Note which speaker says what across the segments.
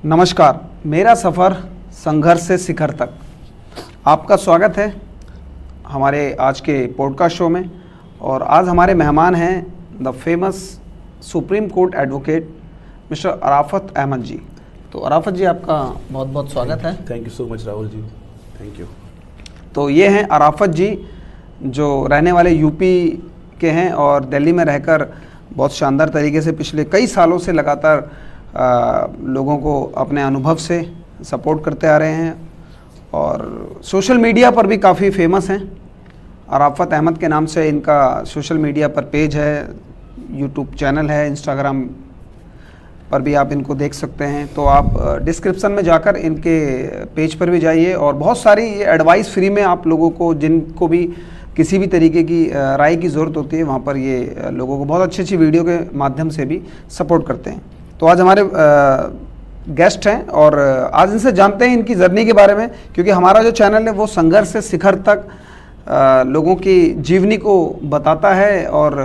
Speaker 1: नमस्कार, मेरा सफ़र संघर्ष से शिखर तक। आपका स्वागत है हमारे आज के पॉडकास्ट शो में। और आज हमारे मेहमान हैं the famous supreme court advocate mister Arafat Ahmad ji. तो अराफत जी, आपका बहुत बहुत स्वागत है।
Speaker 2: Thank you so much Rahul ji, thank you.
Speaker 1: तो ये हैं अराफत जी, जो रहने वाले यूपी के हैं और दिल्ली में रहकर बहुत शानदार तरीके से पिछले कई सालों से लगातार लोगों को अपने अनुभव से सपोर्ट करते आ रहे हैं और सोशल मीडिया पर भी काफ़ी फेमस हैं। अराफत अहमद के नाम से इनका सोशल मीडिया पर पेज है, यूट्यूब चैनल है, इंस्टाग्राम पर भी आप इनको देख सकते हैं। तो आप डिस्क्रिप्शन में जाकर इनके पेज पर भी जाइए और बहुत सारी एडवाइस फ्री में आप लोगों को, जिनको भी किसी भी तरीके की राय की ज़रूरत होती है, वहाँ पर ये लोगों को बहुत अच्छी अच्छी वीडियो के माध्यम से भी सपोर्ट करते हैं। तो आज हमारे गेस्ट हैं और आज इनसे जानते हैं इनकी जर्नी के बारे में, क्योंकि हमारा जो चैनल है वो संघर्ष से शिखर तक लोगों की जीवनी को बताता है। और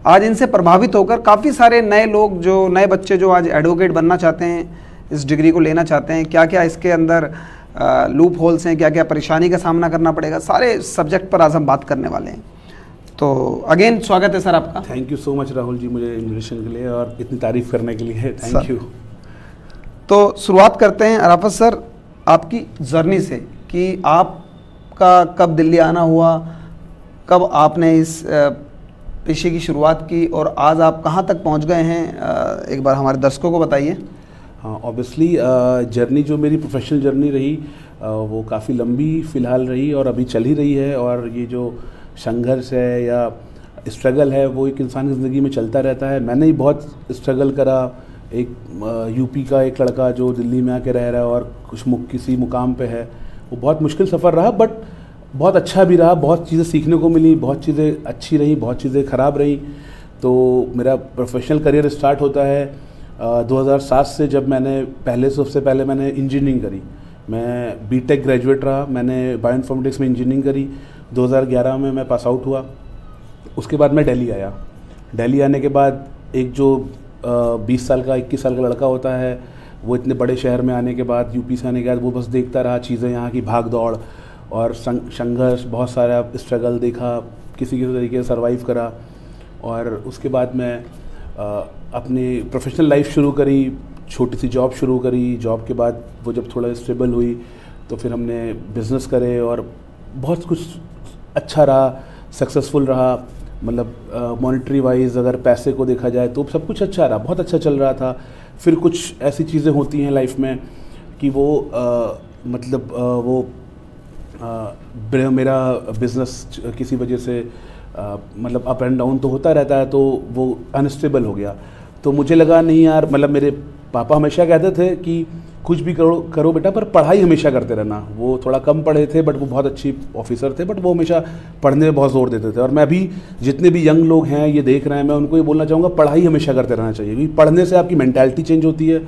Speaker 1: आज इनसे प्रभावित होकर काफ़ी सारे नए लोग, जो नए बच्चे जो आज एडवोकेट बनना चाहते हैं, इस डिग्री को लेना चाहते हैं, क्या क्या इसके अंदर लूप होल्स हैं, क्या क्या परेशानी का सामना करना पड़ेगा, सारे सब्जेक्ट पर आज हम बात करने वाले हैं। तो अगेन स्वागत है सर आपका।
Speaker 2: Thank you so much Rahul ji, मुझे इन्विटेशन के लिए और इतनी तारीफ़ करने के लिए थैंक यू।
Speaker 1: तो शुरुआत करते हैं अराफत सर आपकी जर्नी से, कि आपका कब दिल्ली आना हुआ, कब आपने इस पेशे की शुरुआत की और आज आप कहाँ तक पहुँच गए हैं, एक बार हमारे दर्शकों को बताइए।
Speaker 2: हाँ, ऑब्वियसली जर्नी जो मेरी प्रोफेशनल जर्नी रही वो काफ़ी लंबी फ़िलहाल रही और अभी चल ही रही है। और ये जो संघर्ष है या स्ट्रगल है वो एक इंसान की ज़िंदगी में चलता रहता है। मैंने ही बहुत स्ट्रगल करा, एक यूपी का एक लड़का जो दिल्ली में आके रह रहा है और किसी मुकाम पे है, वो बहुत मुश्किल सफ़र रहा, बट बहुत अच्छा भी रहा। बहुत चीज़ें सीखने को मिली, बहुत चीज़ें अच्छी रही, बहुत चीज़ें ख़राब रही। तो मेरा प्रोफेशनल करियर स्टार्ट होता है 2007 से, जब मैंने सबसे पहले मैंने इंजीनियरिंग करी। मैं बीटेक ग्रेजुएट रहा, मैंने बायोइन्फॉर्मेटिक्स में इंजीनियरिंग करी। 2011 में मैं पास आउट हुआ। उसके बाद मैं दिल्ली आया। दिल्ली आने के बाद एक जो 20 साल का 21 साल का लड़का होता है, वो इतने बड़े शहर में आने के बाद, यूपी से आने के बाद, वो बस देखता रहा चीज़ें, यहाँ की भाग दौड़ और संघर्ष, बहुत सारा स्ट्रगल देखा, किसी तरीके से सर्वाइव करा। और उसके बाद मैं अपनी प्रोफेशनल लाइफ शुरू करी, छोटी सी जॉब शुरू करी। जॉब के बाद वो जब थोड़ा स्टेबल हुई तो फिर हमने बिज़नेस करे और बहुत कुछ अच्छा रहा, सक्सेसफुल रहा। मतलब मॉनेटरी वाइज अगर पैसे को देखा जाए तो सब कुछ अच्छा रहा, बहुत अच्छा चल रहा था। फिर कुछ ऐसी चीज़ें होती हैं लाइफ में कि वो मेरा बिज़नेस किसी वजह से मतलब अप एंड डाउन तो होता रहता है, तो वो अनस्टेबल हो गया। तो मुझे लगा नहीं यार, मतलब मेरे पापा हमेशा कहते थे कि कुछ भी करो बेटा, पर पढ़ाई हमेशा करते रहना। वो थोड़ा कम पढ़े थे बट वो बहुत अच्छी ऑफिसर थे, बट वो हमेशा पढ़ने में बहुत ज़ोर देते थे। और मैं भी, जितने भी यंग लोग हैं ये देख रहे हैं, मैं उनको ये बोलना चाहूँगा, पढ़ाई हमेशा करते रहना चाहिए। क्योंकि पढ़ने से आपकी मेंटालिटी चेंज होती है,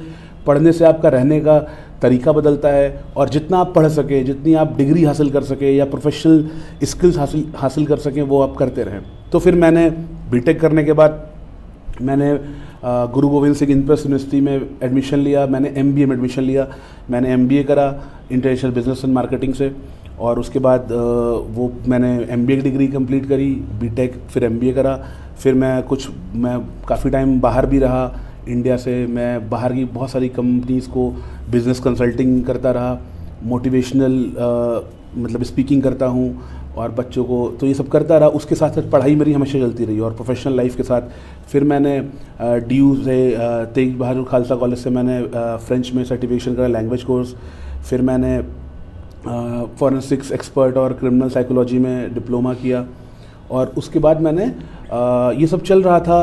Speaker 2: पढ़ने से आपका रहने का तरीका बदलता है। और जितना आप पढ़ सके, जितनी आप डिग्री हासिल कर सके या प्रोफेशनल स्किल्स हासिल कर सकें, वो आप करते रहें। तो फिर मैंने बीटेक करने के बाद मैंने गुरु गोविंद सिंह इंद्रप्रस्थ यूनिवर्सिटी में एडमिशन लिया। मैंने एमबीए में एडमिशन लिया। मैंने एमबीए करा इंटरनेशनल बिजनेस एंड मार्केटिंग से। और उसके बाद वो मैंने एमबीए की डिग्री कंप्लीट करी, बीटेक, फिर एमबीए करा। फिर मैं काफ़ी टाइम बाहर भी रहा इंडिया से। मैं बाहर की बहुत सारी कंपनीज़ को बिज़नेस कंसल्टिंग करता रहा, मोटिवेशनल मतलब स्पीकिंग करता हूँ और बच्चों को, तो ये सब करता रहा। उसके साथ साथ पढ़ाई मेरी हमेशा चलती रही और प्रोफेशनल लाइफ के साथ फिर मैंने DU से तेग बहादुर खालसा कॉलेज से मैंने फ्रेंच में सर्टिफिकेशन करा, लैंग्वेज कोर्स। फिर मैंने फॉरेंसिक्स एक्सपर्ट और क्रिमिनल साइकोलॉजी में डिप्लोमा किया। और उसके बाद मैंने ये सब चल रहा था।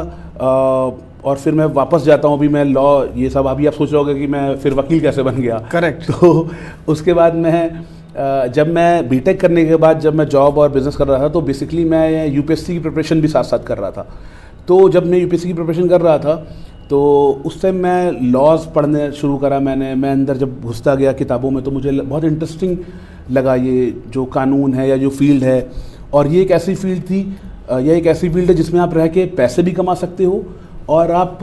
Speaker 2: और फिर मैं वापस जाता हूँ, अभी मैं लॉ, ये सब, अभी आप सोच रहे होगे कि मैं फिर वकील कैसे बन गया।
Speaker 1: करेक्ट।
Speaker 2: तो उसके बाद जब मैं बीटेक करने के बाद जब मैं जॉब और बिज़नेस कर रहा था, तो बेसिकली मैं यूपीएससी की प्रिपरेशन भी साथ साथ कर रहा था। तो जब मैं यूपीएससी की प्रिपरेशन कर रहा था तो उस टाइम मैं लॉज पढ़ने शुरू करा। मैं अंदर जब घुसता गया किताबों में, तो मुझे बहुत इंटरेस्टिंग लगा ये जो कानून है या जो फील्ड है। और ये एक ऐसी फील्ड थी, यह एक ऐसी फील्ड है जिसमें आप रह के पैसे भी कमा सकते हो और आप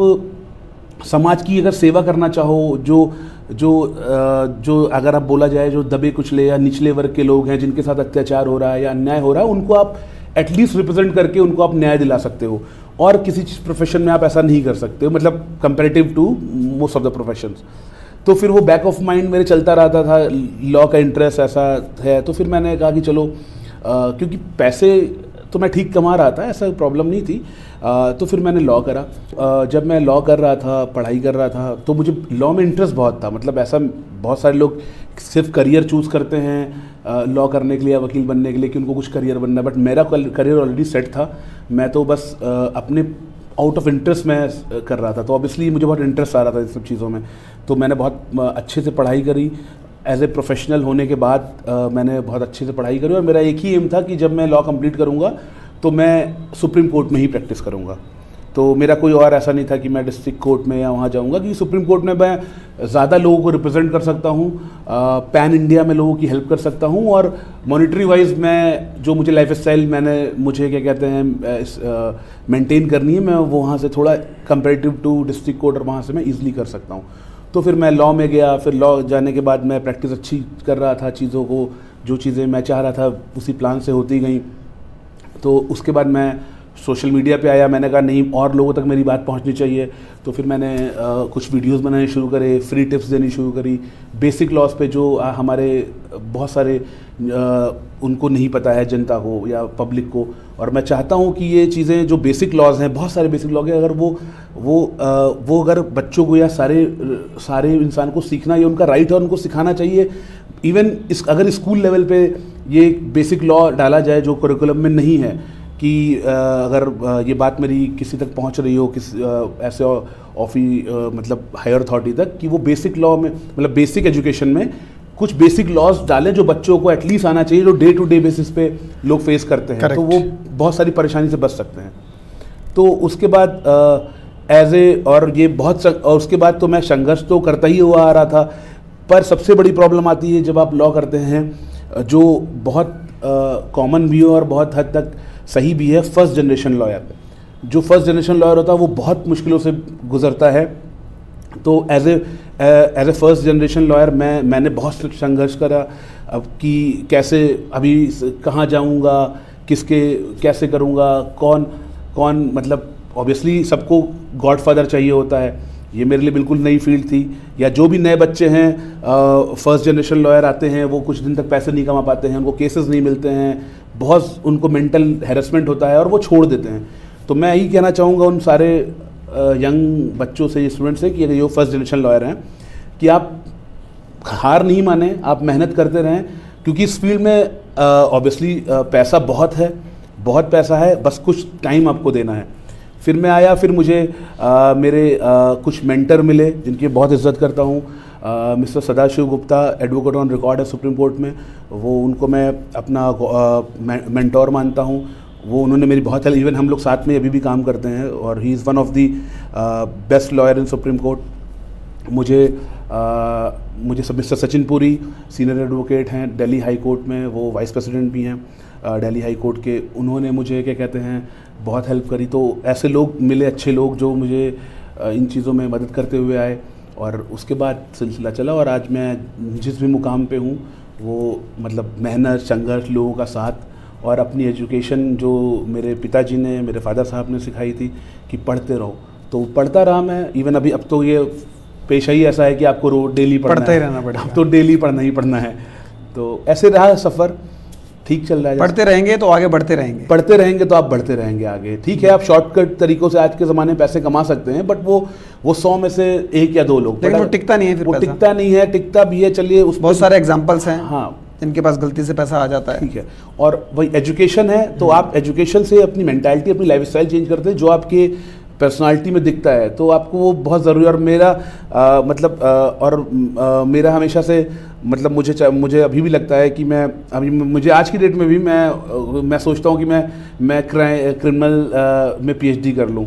Speaker 2: समाज की अगर सेवा करना चाहो, जो जो अगर आप बोला जाए जो दबे कुचले या निचले वर्ग के लोग हैं जिनके साथ अत्याचार हो रहा है या अन्याय हो रहा है, उनको आप एटलीस्ट रिप्रेजेंट करके उनको आप न्याय दिला सकते हो। और किसी प्रोफेशन में आप ऐसा नहीं कर सकते हो, मतलब comparative to most of the professions. तो फिर वो बैक ऑफ माइंड मेरे चलता रहता था, लॉ का इंटरेस्ट ऐसा है। तो फिर मैंने कहा कि चलो क्योंकि पैसे तो मैं ठीक कमा रहा था, ऐसा प्रॉब्लम नहीं थी। तो फिर मैंने लॉ करा। जब मैं लॉ कर रहा था, पढ़ाई कर रहा था, तो मुझे लॉ में इंटरेस्ट बहुत था। मतलब ऐसा बहुत सारे लोग सिर्फ करियर चूज़ करते हैं लॉ करने के लिए या वकील बनने के लिए कि उनको कुछ करियर बनना है, बट मेरा करियर ऑलरेडी सेट था। मैं तो बस अपने आउट ऑफ इंटरेस्ट मैं कर रहा था, तो ऑब्वियसली मुझे बहुत इंटरेस्ट आ रहा था इन सब चीज़ों में। तो मैंने बहुत अच्छे से पढ़ाई करी। एज ए प्रोफेशनल होने के बाद मैंने बहुत अच्छे से पढ़ाई करी और मेरा एक ही एम था कि जब मैं लॉ कंप्लीट करूँगा तो मैं सुप्रीम कोर्ट में ही प्रैक्टिस करूँगा। तो मेरा कोई और ऐसा नहीं था कि मैं डिस्ट्रिक्ट कोर्ट में या वहाँ जाऊँगा, क्योंकि सुप्रीम कोर्ट में मैं ज़्यादा लोगों को रिप्रेजेंट कर सकता हूँ, पैन इंडिया में लोगों की हेल्प कर सकता हूँ, और मॉनिटरी वाइज मैं जो मुझे लाइफ स्टाइल मुझे क्या कहते हैं मेंटेन करनी है, मैं वो वहाँ से थोड़ा कंपेरेटिव टू डिस्ट्रिक्ट कोर्ट और वहाँ से मैं ईजिली कर सकता हूँ। तो फिर मैं लॉ में गया। फिर लॉ जाने के बाद मैं प्रैक्टिस अच्छी कर रहा था, चीज़ों को जो चीज़ें मैं चाह रहा था उसी प्लान से होती गई। तो उसके बाद मैं सोशल मीडिया पे आया। मैंने कहा नहीं, और लोगों तक मेरी बात पहुंचनी चाहिए। तो फिर मैंने कुछ वीडियोस बनाने शुरू करे, फ्री टिप्स देनी शुरू करी बेसिक लॉज पे जो हमारे बहुत सारे उनको नहीं पता है, जनता को या पब्लिक को। और मैं चाहता हूँ कि ये चीज़ें जो बेसिक लॉज हैं, बहुत सारे बेसिक लॉज हैं, अगर वो अगर बच्चों को या सारे इंसान को सीखना, ये उनका राइट है, उनको सिखाना चाहिए। इवन अगर स्कूल लेवल पे ये बेसिक लॉ डाला जाए जो करिकुलम में नहीं है, कि अगर ये बात मेरी किसी तक पहुंच रही हो, ऐसे मतलब हायर अथॉरिटी तक, कि वो बेसिक लॉ में, मतलब बेसिक एजुकेशन में कुछ बेसिक लॉज डालें जो बच्चों को एटलीस्ट आना चाहिए, जो डे टू डे बेसिस पे लोग फेस करते हैं।
Speaker 1: Correct.
Speaker 2: तो वो बहुत सारी परेशानी से बच सकते हैं। तो उसके बाद और उसके बाद तो मैं संघर्ष तो करता ही हुआ आ रहा था। पर सबसे बड़ी प्रॉब्लम आती है जब आप लॉ करते हैं, जो बहुत कॉमन भी हो और बहुत हद तक सही भी है। फर्स्ट जनरेशन लॉयर, जो फर्स्ट जनरेशन लॉयर होता है वो बहुत मुश्किलों से गुजरता है। तो as a first generation lawyer मैंने बहुत संघर्ष करा अब कि कैसे अभी कहाँ जाऊँगा, कैसे करूँगा, कौन मतलब ऑब्वियसली सबको गॉडफादर चाहिए होता है, ये मेरे लिए बिल्कुल नई फील्ड थी। या जो भी नए बच्चे हैं फर्स्ट जनरेशन लॉयर आते हैं, वो कुछ दिन तक पैसे नहीं कमा पाते हैं, उनको केसेस नहीं मिलते हैं, बहुत उनको मेंटल हैरेसमेंट होता है और वो छोड़ देते हैं। तो मैं यही कहना चाहूँगा उन सारे यंग बच्चों से, स्टूडेंट से, कि अगर जो फर्स्ट जनरेशन लॉयर हैं, कि आप हार नहीं माने, आप मेहनत करते रहें, क्योंकि इस फील्ड में ऑब्वियसली पैसा बहुत है, बहुत पैसा है, बस कुछ टाइम आपको देना है। फिर मैं आया, फिर मुझे मेरे कुछ मेंटर मिले जिनकी बहुत इज्जत करता हूँ। Mister Sadashiv Gupta advocate on record है सुप्रीम कोर्ट में, उनको मैं अपना मेंटोर मानता हूँ। उन्होंने मेरी बहुत हेल्प, इवन हम लोग साथ में अभी भी काम करते हैं, और he is one of the best lawyer in supreme court. मुझे mister Sachin Puri senior advocate हैं दिल्ली हाई कोर्ट में, वो वाइस प्रेसिडेंट भी हैं दिल्ली हाई कोर्ट के। उन्होंने मुझे क्या कहते हैं बहुत हेल्प करी। तो ऐसे लोग मिले, अच्छे लोग, जो मुझे इन चीज़ों में मदद करते हुए आए, और उसके बाद सिलसिला चला। और आज मैं जिस भी मुकाम पे हूँ, वो मतलब मेहनत, संघर्ष, लोगों का साथ, और अपनी एजुकेशन जो मेरे पिताजी ने, मेरे फादर साहब ने सिखाई थी कि पढ़ते रहो, तो पढ़ता रहा मैं। इवन अब तो ये पेशा ही ऐसा है कि आपको रोज डेली पढ़ता ही रहना पड़ेगा, अब तो डेली पढ़ना ही पढ़ना है। तो ऐसे रहा सफ़र, ठीक चल रहा है।
Speaker 1: पढ़ते रहेंगे तो आगे बढ़ते रहेंगे,
Speaker 2: पढ़ते रहेंगे तो आप बढ़ते रहेंगे आगे। ठीक है, आप शॉर्टकट तरीकों से आज के ज़माने में पैसे कमा सकते हैं, बट वो 100 में से 1 या 2 लोग,
Speaker 1: लेकिन वो टिकता नहीं है। फिर
Speaker 2: वो टिकता नहीं है, टिकता भी है, चलिए उस
Speaker 1: बहुत सारे एग्जाम्पल्स हैं,
Speaker 2: हाँ,
Speaker 1: जिनके पास गलती से पैसा आ जाता है।
Speaker 2: ठीक है। और वही एजुकेशन है, तो आप एजुकेशन से अपनी मेंटालिटी, अपनी लाइफस्टाइल चेंज करते हैं, जो आपके पर्सनालिटी में दिखता है, तो आपको वो बहुत ज़रूरी। और मेरा हमेशा से मतलब मुझे अभी भी लगता है कि मुझे आज की डेट में भी मैं सोचता हूँ कि मैं क्रिमिनल में PhD कर लूँ।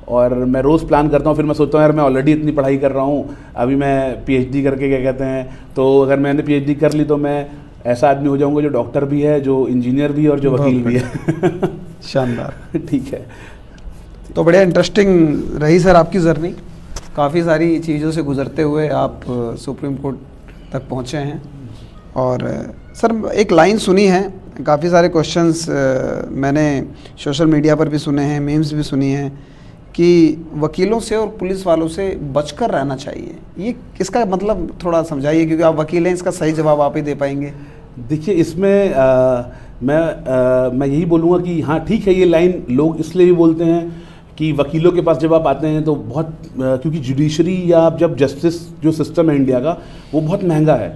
Speaker 2: और मैं रोज़ प्लान करता हूँ, फिर मैं सोचता हूँ यार मैं ऑलरेडी इतनी पढ़ाई कर रहा हूँ, अभी मैं PhD करके क्या कहते हैं, तो अगर मैंने PhD कर ली तो मैं ऐसा आदमी हो जाऊँगा जो डॉक्टर भी है, जो इंजीनियर भी है, और जो वकील भी है।
Speaker 1: शानदार।
Speaker 2: ठीक है।
Speaker 1: तो बढ़िया इंटरेस्टिंग रही सर आपकी जर्नी। काफ़ी सारी चीज़ों से गुजरते हुए आप सुप्रीम कोर्ट तक पहुँचे हैं। और सर एक लाइन सुनी है, काफ़ी सारे क्वेश्चंस मैंने सोशल मीडिया पर भी सुने हैं, मीम्स भी सुनी हैं कि वकीलों से और पुलिस वालों से बचकर रहना चाहिए। ये इसका मतलब थोड़ा समझाइए, क्योंकि आप वकील हैं, इसका सही जवाब आप ही दे पाएंगे।
Speaker 2: देखिए इसमें मैं यही बोलूँगा कि हाँ ठीक है, ये लाइन लोग इसलिए भी बोलते हैं कि वकीलों के पास जब आप आते हैं तो बहुत क्योंकि जुडिशरी या आप जब जस्टिस जो सिस्टम है इंडिया का वो बहुत महंगा है,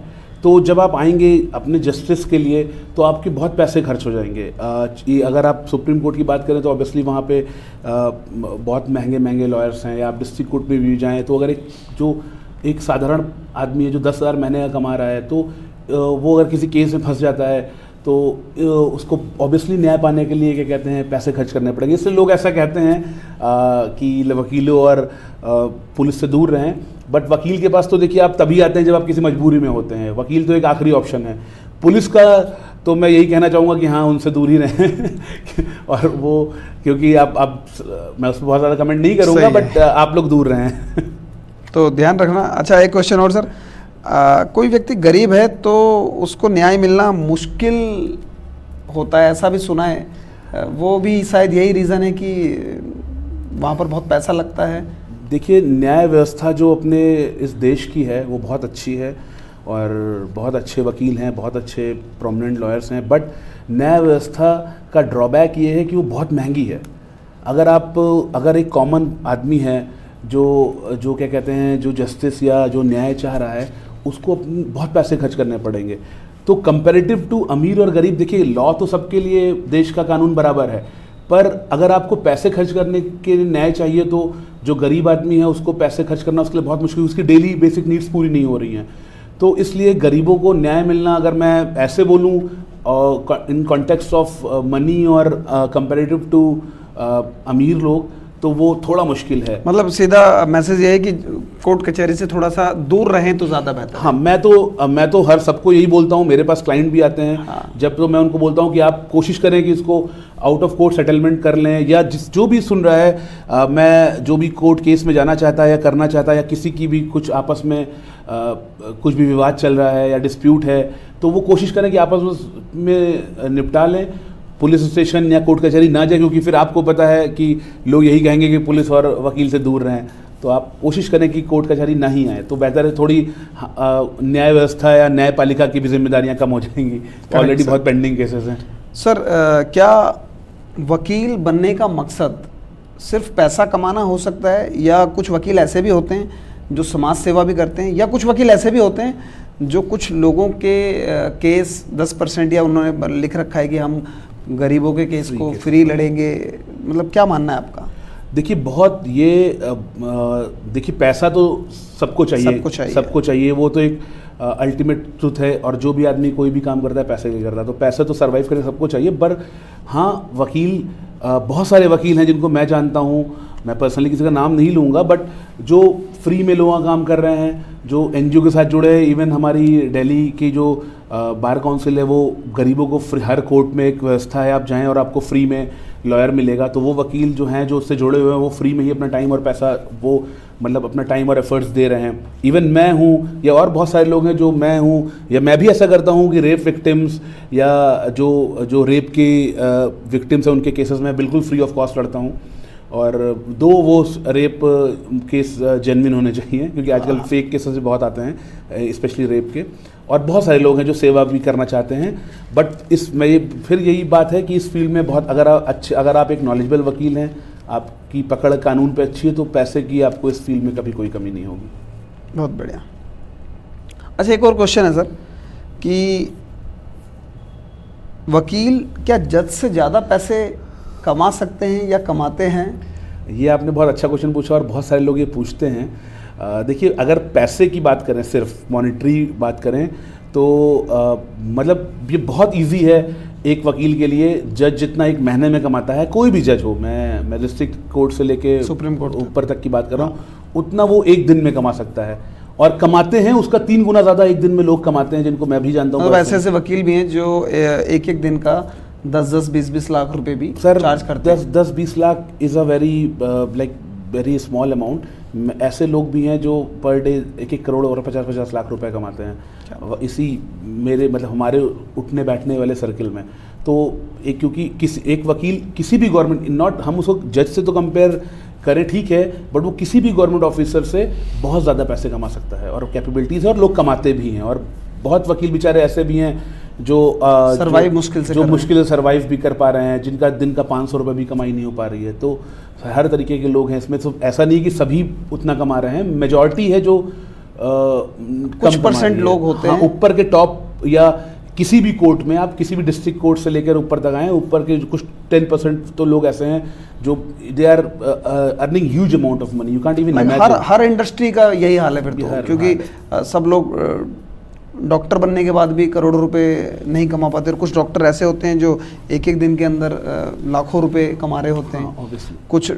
Speaker 2: तो जब आप आएंगे अपने जस्टिस के लिए तो आपके बहुत पैसे खर्च हो जाएंगे। अगर आप सुप्रीम कोर्ट की बात करें तो ऑब्वियसली वहाँ पे बहुत महंगे महंगे लॉयर्स हैं, या आप डिस्ट्रिक्ट कोर्ट में भी जाएँ तो अगर एक साधारण आदमी है जो 10,000 महीने का कमा रहा है तो वो अगर किसी केस में फंस जाता है तो उसको ऑब्वियसली न्याय पाने के लिए क्या कहते हैं पैसे खर्च करने पड़ेंगे। इसलिए लोग ऐसा कहते हैं कि वकीलों और पुलिस से दूर रहें, बट वकील के पास तो देखिए आप तभी आते हैं जब आप किसी मजबूरी में होते हैं। वकील तो एक आखिरी ऑप्शन है। पुलिस का तो मैं यही कहना चाहूँगा कि हाँ उनसे दूर ही रहें और वो क्योंकि आप मैं उस पर बहुत ज़्यादा कमेंट नहीं करूँगा, बट आप लोग दूर रहें
Speaker 1: तो ध्यान रखना। अच्छा एक क्वेश्चन और सर, कोई व्यक्ति गरीब है तो उसको न्याय मिलना मुश्किल होता है, ऐसा भी सुना है, वो भी शायद यही रीज़न है कि वहाँ पर बहुत पैसा लगता है।
Speaker 2: देखिए न्याय व्यवस्था जो अपने इस देश की है वो बहुत अच्छी है और बहुत अच्छे वकील हैं, बहुत अच्छे प्रोमिनेंट लॉयर्स हैं, बट न्याय व्यवस्था का ड्रॉबैक ये है कि वो बहुत महंगी है। अगर एक कॉमन आदमी है जो क्या कहते हैं जो जस्टिस या जो न्याय चाह रहा है उसको बहुत पैसे खर्च करने पड़ेंगे। तो कंपैरेटिव टू अमीर और गरीब, देखिए लॉ तो सबके लिए देश का कानून बराबर है, पर अगर आपको पैसे खर्च करने के लिए न्याय चाहिए तो जो गरीब आदमी है उसको पैसे खर्च करना उसके लिए बहुत मुश्किल, उसकी डेली बेसिक नीड्स पूरी नहीं हो रही हैं। तो इसलिए गरीबों को न्याय मिलना, अगर मैं ऐसे बोलूँ इन कॉन्टेक्स्ट ऑफ मनी और कंपैरेटिव टू अमीर लोग, तो वो थोड़ा मुश्किल है।
Speaker 1: मतलब सीधा मैसेज ये है कि कोर्ट कचहरी से थोड़ा सा दूर रहें तो ज़्यादा बेहतर।
Speaker 2: हाँ, मैं तो हर सबको यही बोलता हूँ, मेरे पास क्लाइंट भी आते हैं। हाँ। जब तो मैं उनको बोलता हूँ कि आप कोशिश करें कि इसको आउट ऑफ कोर्ट सेटलमेंट कर लें, या जो भी सुन रहा है मैं जो भी कोर्ट केस में जाना चाहता है या करना चाहता है, या किसी की भी कुछ आपस में कुछ भी विवाद चल रहा है या डिस्प्यूट है, तो वो कोशिश करें कि आपस में निपटा लें, पुलिस स्टेशन या कोर्ट कचहरी ना जाए, क्योंकि फिर आपको पता है कि लोग यही कहेंगे कि पुलिस और वकील से दूर रहें। तो आप कोशिश करें कि कोर्ट कचहरी ना ही आए, तो बेहतर है। थोड़ी न्याय व्यवस्था या न्यायपालिका की भी जिम्मेदारियां कम हो जाएंगी, ऑलरेडी बहुत पेंडिंग केसेस हैं।
Speaker 1: सर क्या वकील बनने का मकसद सिर्फ पैसा कमाना हो सकता है, या कुछ वकील ऐसे भी होते हैं जो समाज सेवा भी करते हैं, या कुछ वकील ऐसे भी होते हैं जो कुछ लोगों के केस 10% या उन्होंने लिख रखा है कि हम गरीबों के केस को फ्री लड़ेंगे, मतलब क्या मानना है आपका?
Speaker 2: देखिए बहुत देखिए पैसा तो सबको चाहिए, वो तो एक अल्टीमेट ट्रुथ है, और जो भी आदमी कोई भी काम करता है पैसे के लिए करता है, तो पैसा तो सर्वाइव करने सबको चाहिए। पर हाँ वकील बहुत सारे वकील हैं जिनको मैं जानता हूँ, मैं पर्सनली किसी का नाम नहीं लूँगा, बट जो फ्री में लोगों का काम कर रहे हैं, जो एनजीओ के साथ जुड़े हैं। इवन हमारी दिल्ली की जो बार काउंसिल है वो गरीबों को फ्री, हर कोर्ट में एक व्यवस्था है, आप जाएं और आपको फ्री में लॉयर मिलेगा। तो वो वकील जो हैं जो उससे जुड़े हुए हैं वो फ्री में ही अपना टाइम और पैसा वो मतलब अपना टाइम और एफर्ट्स दे रहे हैं। इवन मैं हूँ या और बहुत सारे लोग हैं जो मैं हूँ, या मैं भी ऐसा करता हूँ कि रेप विक्टिम्स या जो रेप के विक्टिम्स हैं उनके केसेस में बिल्कुल फ्री ऑफ कॉस्ट लड़ता हूँ। और दो वो रेप केस जेन्युइन होने चाहिए, क्योंकि आजकल फेक केसेस भी बहुत आते हैं स्पेशली रेप के, और बहुत सारे लोग हैं जो सेवा भी करना चाहते हैं। बट फिर यही बात है कि इस फील्ड में बहुत अगर आप एक नॉलेजेबल वकील हैं, आपकी पकड़ कानून पे अच्छी है, तो पैसे की आपको इस फील्ड में कभी कोई कमी नहीं होगी।
Speaker 1: बहुत बढ़िया। अच्छा एक और क्वेश्चन है सर कि वकील क्या जज से ज़्यादा पैसे कमा सकते हैं या कमाते हैं?
Speaker 2: ये आपने बहुत अच्छा क्वेश्चन पूछा और बहुत सारे लोग ये पूछते हैं। देखिए अगर पैसे की बात करें, सिर्फ मॉनेटरी बात करें, तो मतलब ये बहुत इजी है एक वकील के लिए। जज जितना एक महीने में कमाता है, कोई भी जज हो, मैं डिस्ट्रिक्ट कोर्ट से लेके
Speaker 1: सुप्रीम कोर्ट
Speaker 2: ऊपर तक की बात कर रहा हूँ, उतना वो एक दिन में कमा सकता है, और कमाते हैं उसका 3 गुना ज़्यादा एक दिन में लोग कमाते हैं, जिनको मैं भी जानता हूँ।
Speaker 1: ऐसे ऐसे वकील भी हैं जो एक दिन का 10-10, 20-20 लाख रुपए भी चार्ज करते हैं।
Speaker 2: 10-20 lakh is a very small amount. ऐसे लोग भी हैं जो पर डे 1-1 करोड़ और 50-50 लाख रुपए कमाते हैं इसी मेरे मतलब हमारे उठने बैठने वाले सर्किल में। तो एक क्योंकि एक वकील किसी भी गवर्नमेंट नॉट हम उसको जज से तो कंपेयर करें ठीक है, बट वो किसी भी गवर्नमेंट ऑफिसर से बहुत ज़्यादा पैसे कमा सकता है और कैपेबिलिटीज़ है और लोग कमाते भी हैं। और बहुत वकील बेचारे ऐसे भी हैं जो
Speaker 1: सर्वाइव मुश्किल
Speaker 2: से सर्वाइव भी कर पा रहे हैं, जिनका दिन का 500 रुपये भी कमाई नहीं हो पा रही है। तो हर तरीके के लोग हैं इसमें, तो ऐसा नहीं कि सभी उतना कमा रहे हैं, मेजॉरिटी है जो
Speaker 1: कुछ परसेंट लोग होते हैं
Speaker 2: ऊपर के टॉप, या किसी भी कोर्ट में आप किसी भी डिस्ट्रिक्ट कोर्ट से लेकर ऊपर तक आए, ऊपर के कुछ 10% तो लोग ऐसे हैं जो they are earning huge amount of money, you can't even imagine.
Speaker 1: हर इंडस्ट्री का यही हाल है फिर तो, क्योंकि सब लोग डॉक्टर बनने के बाद भी करोड़ों रुपए नहीं कमा पाते, और कुछ डॉक्टर ऐसे होते हैं जो एक एक दिन के अंदर लाखों रुपए कमा रहे होते हैं। कुछ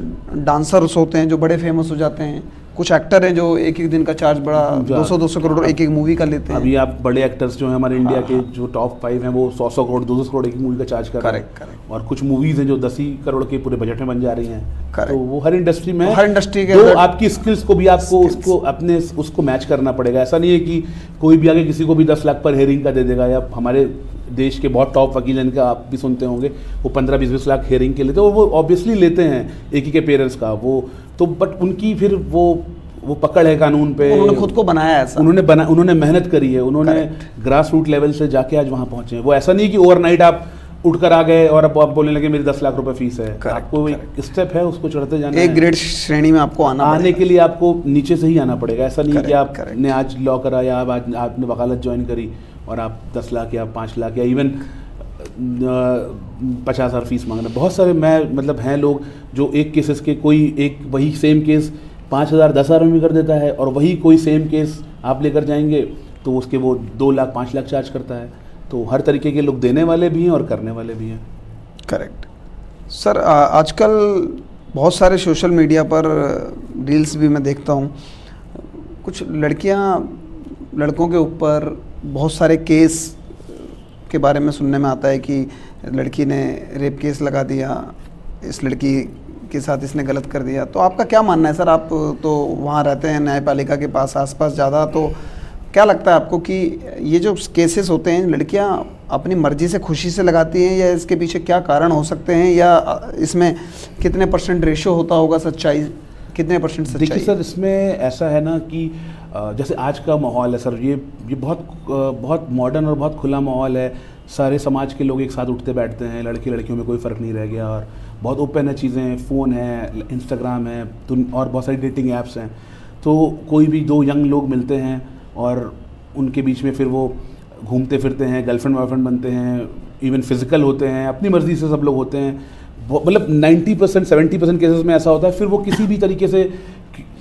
Speaker 1: डांसर्स होते हैं जो बड़े फेमस हो जाते हैं, कुछ एक्टर हैं जो एक एक दिन का चार्ज बड़ा 200-200 करोड़ एक एक मूवी का लेते हैं।
Speaker 2: अभी आप बड़े एक्टर्स जो हैं हमारे इंडिया के जो टॉप 5 हैं वो 100 करोड़ 200 करोड़ एक मूवी का चार्ज कर रहे हैं। और कुछ मूवीज हैं जो 10 ही करोड़ के पूरे बजट में बन जा रही हैं। तो वो हर इंडस्ट्री में,
Speaker 1: हर इंडस्ट्री के
Speaker 2: तो आपकी स्किल्स को भी आपको उसको अपने उसको मैच करना पड़ेगा। ऐसा नहीं है कि कोई भी आगे किसी को भी 10 लाख पर हेयरिंग का दे देगा, या हमारे देश के बहुत टॉप वकील जिनका आप भी सुनते होंगे वो 15-20 लाख हेयरिंग के लेते हैं, वो ऑब्वियसली लेते हैं एक ही के पेरेंट्स का वो तो, बट उनकी फिर वो पकड़ है कानून पे,
Speaker 1: उन्होंने खुद को बनाया ऐसा,
Speaker 2: उन्होंने मेहनत करी है, उन्होंने ग्रास रूट लेवल से जाके आज वहाँ पहुँचे हैं। वो ऐसा नहीं कि ओवरनाइट आप उठकर आ गए और अब आप बोलने लगे मेरी 10 लाख रुपए फीस है। आपको एक स्टेप है, उसको चढ़ते जाना है।
Speaker 1: एक ग्रेड श्रेणी में आपको आने
Speaker 2: के लिए आपको नीचे से ही आना पड़ेगा। ऐसा नहीं कि आपने आज लॉ करा या आज आपने वकालत ज्वाइन करी और आप 10 लाख या 5 लाख या इवन 50,000 फीस मांग रहे हैं। बहुत सारे मतलब हैं लोग जो एक केसेस के कोई एक वही सेम केस 5,000-10,000 में भी कर देता है, और वही कोई सेम केस आप लेकर जाएंगे तो उसके वो 2 लाख 5 लाख चार्ज करता है। तो हर तरीके के लोग देने वाले भी हैं और करने वाले भी हैं।
Speaker 1: Correct sir. आजकल बहुत सारे सोशल मीडिया पर रील्स भी मैं देखता हूँ, कुछ लड़कों के ऊपर बहुत सारे केस के बारे में सुनने में आता है कि लड़की ने रेप केस लगा दिया, इस लड़की के साथ इसने गलत कर दिया। तो आपका क्या मानना है सर? आप तो वहाँ रहते हैं न्यायपालिका के पास आसपास ज़्यादा, तो क्या लगता है आपको कि ये जो केसेस होते हैं लड़कियाँ अपनी मर्जी से खुशी से लगाती हैं, या इसके पीछे क्या कारण हो सकते हैं, या इसमें कितने % रेशो होता होगा सच्चाई, कितने % सच्चाई?
Speaker 2: देखिए सर, इसमें ऐसा है ना कि जैसे आज का माहौल है सर, ये बहुत मॉडर्न और बहुत खुला माहौल है। सारे समाज के लोग एक साथ उठते बैठते हैं, लड़के लड़कियों में कोई फ़र्क नहीं रह गया, और बहुत ओपन है चीज़ें, फ़ोन है, इंस्टाग्राम है, और बहुत सारी डेटिंग ऐप्स हैं। तो कोई भी 2 यंग लोग मिलते हैं और उनके बीच में फिर वो घूमते फिरते हैं, गर्लफ्रेंड बॉयफ्रेंड बनते हैं, इवन फिजिकल होते हैं, अपनी मर्ज़ी से सब लोग होते हैं। मतलब 90% 70% केसेस में ऐसा होता है, फिर वो किसी भी तरीके से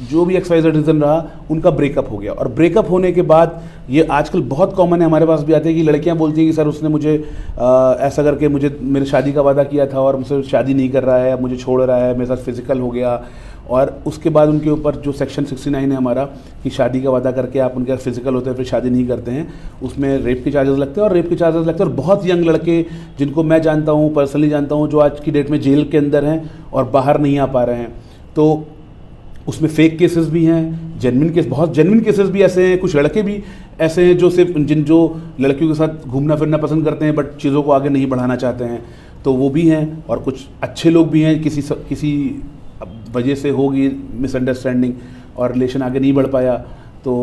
Speaker 2: जो भी XYZ रीज़न रहा उनका ब्रेकअप हो गया। और ब्रेकअप होने के बाद ये आजकल बहुत कॉमन है, हमारे पास भी आते हैं कि लड़कियां बोलती हैं कि सर उसने मुझे ऐसा करके मेरे शादी का वादा किया था और मुझसे शादी नहीं कर रहा है, अब मुझे छोड़ रहा है, मेरे साथ फिजिकल हो गया। और उसके बाद उनके ऊपर जो सेक्शन 69 है हमारा, कि शादी का वादा करके आप उनके साथ फिजिकल होते हैं फिर शादी नहीं करते हैं, उसमें रेप के चार्जेस लगते हैं। और बहुत यंग लड़के जिनको मैं जानता हूँ, पर्सनली जानता हूँ, जो आज की डेट में जेल के अंदर हैं और बाहर नहीं आ पा रहे हैं। तो उसमें फेक केसेस भी हैं, बहुत जेन्युइन केसेस भी ऐसे हैं। कुछ लड़के भी ऐसे हैं जो सिर्फ जो लड़कियों के साथ घूमना फिरना पसंद करते हैं बट चीज़ों को आगे नहीं बढ़ाना चाहते हैं, तो वो भी हैं। और कुछ अच्छे लोग भी हैं, किसी वजह से होगी मिसअंडरस्टैंडिंग और रिलेशन आगे नहीं बढ़ पाया तो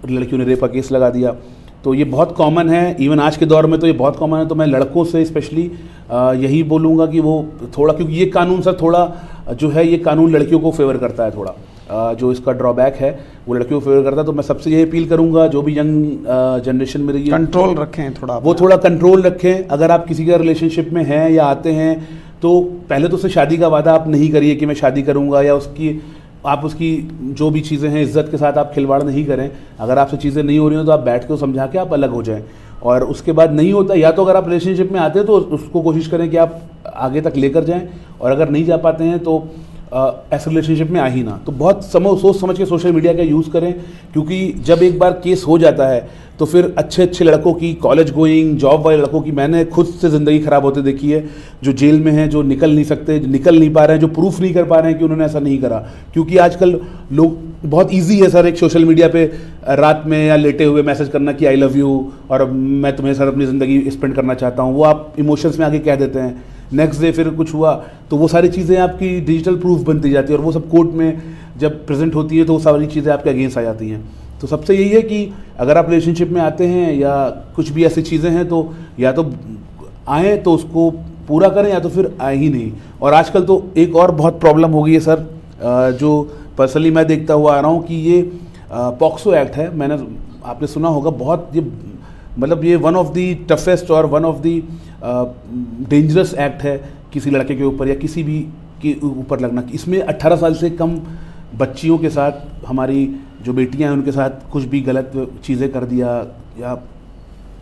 Speaker 2: लड़कियों ने रेप का केस लगा दिया। तो ये बहुत कॉमन है, इवन आज के दौर में तो ये बहुत कॉमन है। तो मैं लड़कों से स्पेशली यही बोलूँगा कि वो थोड़ा, क्योंकि ये कानून सर थोड़ा जो है, ये कानून लड़कियों को फेवर करता है थोड़ा, जो इसका ड्रॉबैक है वो लड़कियों को फेवर करता है। तो मैं सबसे यही अपील करूँगा, जो भी यंग जनरेशन में रही है,
Speaker 1: कंट्रोल रखें थोड़ा,
Speaker 2: वो थोड़ा कंट्रोल रखें। अगर आप किसी का रिलेशनशिप में हैं या आते हैं तो पहले तो उससे शादी का वादा आप नहीं करिए कि मैं शादी करूँगा, या आप उसकी जो भी चीज़ें हैं इज्जत के साथ आप खिलवाड़ नहीं करें। अगर आपसे चीज़ें नहीं हो रही हो तो आप बैठ के समझा के आप अलग हो जाएं। और उसके बाद नहीं होता, या तो अगर आप रिलेशनशिप में आते हैं तो उसको कोशिश करें कि आप आगे तक लेकर जाएं, और अगर नहीं जा पाते हैं तो ऐसे रिलेशनशिप में आ ही ना। तो बहुत सोच समझ के सोशल मीडिया का यूज़ करें, क्योंकि जब एक बार केस हो जाता है तो फिर अच्छे लड़कों की, कॉलेज गोइंग जॉब वाले लड़कों की मैंने खुद से ज़िंदगी ख़राब होते देखी है, जो जेल में हैं, जो निकल नहीं सकते, जो निकल नहीं पा रहे हैं, जो प्रूफ नहीं कर पा रहे हैं कि उन्होंने ऐसा नहीं करा। क्योंकि आजकल लोग बहुत इजी है सर एक सोशल मीडिया पे रात में या लेटे हुए मैसेज करना कि आई लव यू और मैं तुम्हें सर अपनी ज़िंदगी स्पेंड करना चाहता हूँ, वो आप इमोशंस में आके कह देते हैं। नेक्स्ट डे फिर कुछ हुआ तो वो सारी चीज़ें आपकी डिजिटल प्रूफ बनती जाती है और वो सब कोर्ट में जब प्रेजेंट होती है तो वो सारी चीज़ें आपके अगेंस्ट आ जाती हैं। तो सबसे यही है कि अगर आप रिलेशनशिप में आते हैं या कुछ भी ऐसी चीज़ें हैं तो या तो आएँ तो उसको पूरा करें या तो फिर आए ही नहीं। और आजकल तो एक और बहुत प्रॉब्लम हो गई है सर, जो पर्सनली मैं देखता हुआ आ रहा हूँ कि ये पॉक्सो एक्ट है, मैंने आपने सुना होगा, बहुत ये मतलब ये वन ऑफ दी टफेस्ट और one of the dangerous act है किसी लड़के के ऊपर या किसी भी के ऊपर लगना। इसमें 18 साल से कम बच्चियों के साथ, हमारी जो बेटियां हैं उनके साथ कुछ भी गलत चीज़ें कर दिया या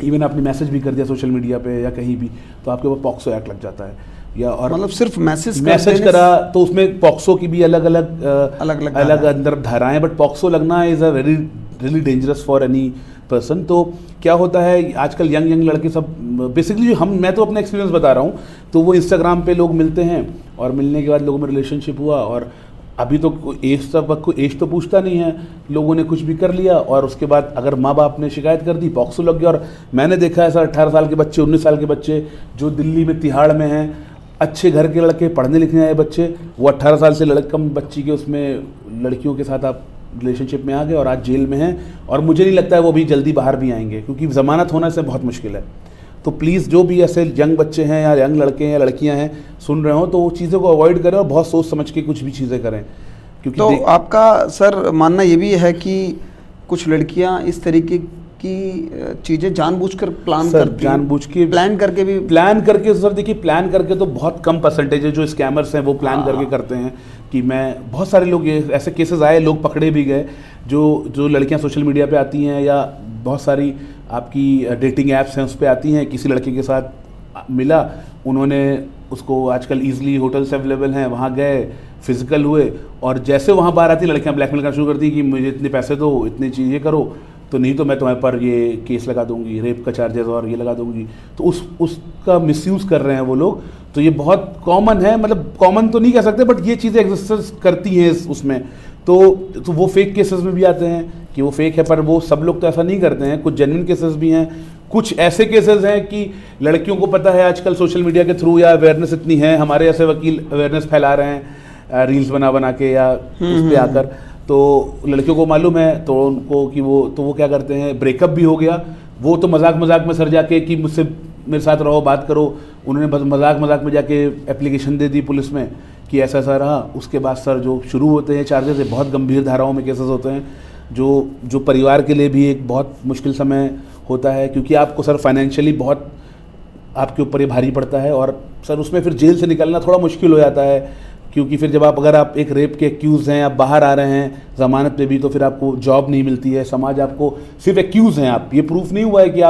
Speaker 2: इवन आपने मैसेज भी कर दिया सोशल मीडिया पे या कहीं भी, तो आपके ऊपर पॉक्सो एक्ट लग जाता है। या और
Speaker 1: मतलब सिर्फ
Speaker 2: मैसेज करा तो उसमें पॉक्सो की भी अलग अलग अंदर धाराएं, बट पॉक्सो लगना is a very really dangerous for any person. तो क्या होता है आजकल यंग लड़के सब बेसिकली मैं तो अपना एक्सपीरियंस बता रहा हूँ, तो वो इंस्टाग्राम पे लोग मिलते हैं और मिलने के बाद लोगों में रिलेशनशिप हुआ और अभी तो एज तो पूछता नहीं है, लोगों ने कुछ भी कर लिया और उसके बाद अगर माँ बाप ने शिकायत कर दी पॉक्सो लग गया। और मैंने देखा है सर 18 साल के बच्चे, 19 साल के बच्चे जो दिल्ली में तिहाड़ में हैं, अच्छे घर के लड़के, पढ़ने लिखने आए बच्चे, वो 18 साल से कम बच्ची के उसमें लड़कियों के साथ आप रिलेशनशिप में आ गए और आज जेल में हैं। और मुझे नहीं लगता है वो भी जल्दी बाहर भी आएंगे क्योंकि ज़मानत होना से बहुत मुश्किल है। तो प्लीज़ जो भी ऐसे यंग बच्चे हैं या यंग लड़के हैं या लड़कियां हैं सुन रहे हो तो वो चीज़ों को अवॉइड करें और बहुत सोच समझ के कुछ भी चीज़ें करें। क्योंकि
Speaker 1: तो आपका सर मानना ये भी है कि कुछ लड़कियां इस तरीके की चीज़ें जानबूझकर प्लान करती,
Speaker 2: जानबूझ के
Speaker 1: प्लान करके
Speaker 2: सर देखिए, प्लान करके तो बहुत कम परसेंटेज है जो स्कैमर्स हैं वो प्लान करके करते हैं। कि मैं बहुत सारे लोग ऐसे केसेस आए, लोग पकड़े भी गए, जो लड़कियां सोशल मीडिया पे आती हैं या बहुत सारी आपकी डेटिंग ऐप्स हैं उस पर आती हैं, किसी लड़के के साथ मिला, उन्होंने उसको आजकल ईजिली होटल्स अवेलेबल हैं, वहाँ गए, फिजिकल हुए और जैसे वहाँ बाहर आती लड़कियाँ ब्लैकमेल करना शुरू करती कि मुझे इतने पैसे दो, इतनी चीज़ें करो, तो नहीं तो मैं तुम्हारे पर ये केस लगा दूंगी, रेप का चार्जेस और ये लगा दूंगी। तो उसका मिसयूज़ कर रहे हैं वो लोग। तो ये बहुत कॉमन है, मतलब कॉमन तो नहीं कह सकते बट ये चीज़ें एग्जिस्ट करती हैं उसमें। तो वो फेक केसेस में भी आते हैं कि वो फेक है, पर वो सब लोग तो ऐसा नहीं करते हैं, कुछ जेन्युइन केसेस भी हैं। कुछ ऐसे केसेस हैं कि लड़कियों को पता है आजकल सोशल मीडिया के थ्रू या अवेयरनेस इतनी है, हमारे ऐसे वकील अवेयरनेस फैला रहे हैं रील्स बना के या उस पर आकर, तो लड़कियों को मालूम है तो उनको कि वो क्या करते हैं, ब्रेकअप भी हो गया, वो तो मजाक में सर जाके कि मुझसे मेरे साथ रहो, बात करो, उन्होंने बस मजाक में जाके एप्लीकेशन दे दी पुलिस में कि ऐसा रहा। उसके बाद सर जो शुरू होते हैं चार्जेस, बहुत गंभीर धाराओं में केसेस होते हैं जो परिवार के लिए भी एक बहुत मुश्किल समय होता है, क्योंकि आपको सर फाइनेंशियली बहुत आपके ऊपर ये भारी पड़ता है और सर उसमें फिर जेल से निकलना थोड़ा मुश्किल हो जाता है, क्योंकि फिर जब अगर आप एक रेप के एक्यूज़ हैं, आप बाहर आ रहे हैं ज़मानत पे भी, तो फिर आपको जॉब नहीं मिलती है, समाज आपको सिर्फ एक्यूज़ हैं, आप ये प्रूफ नहीं हुआ है कि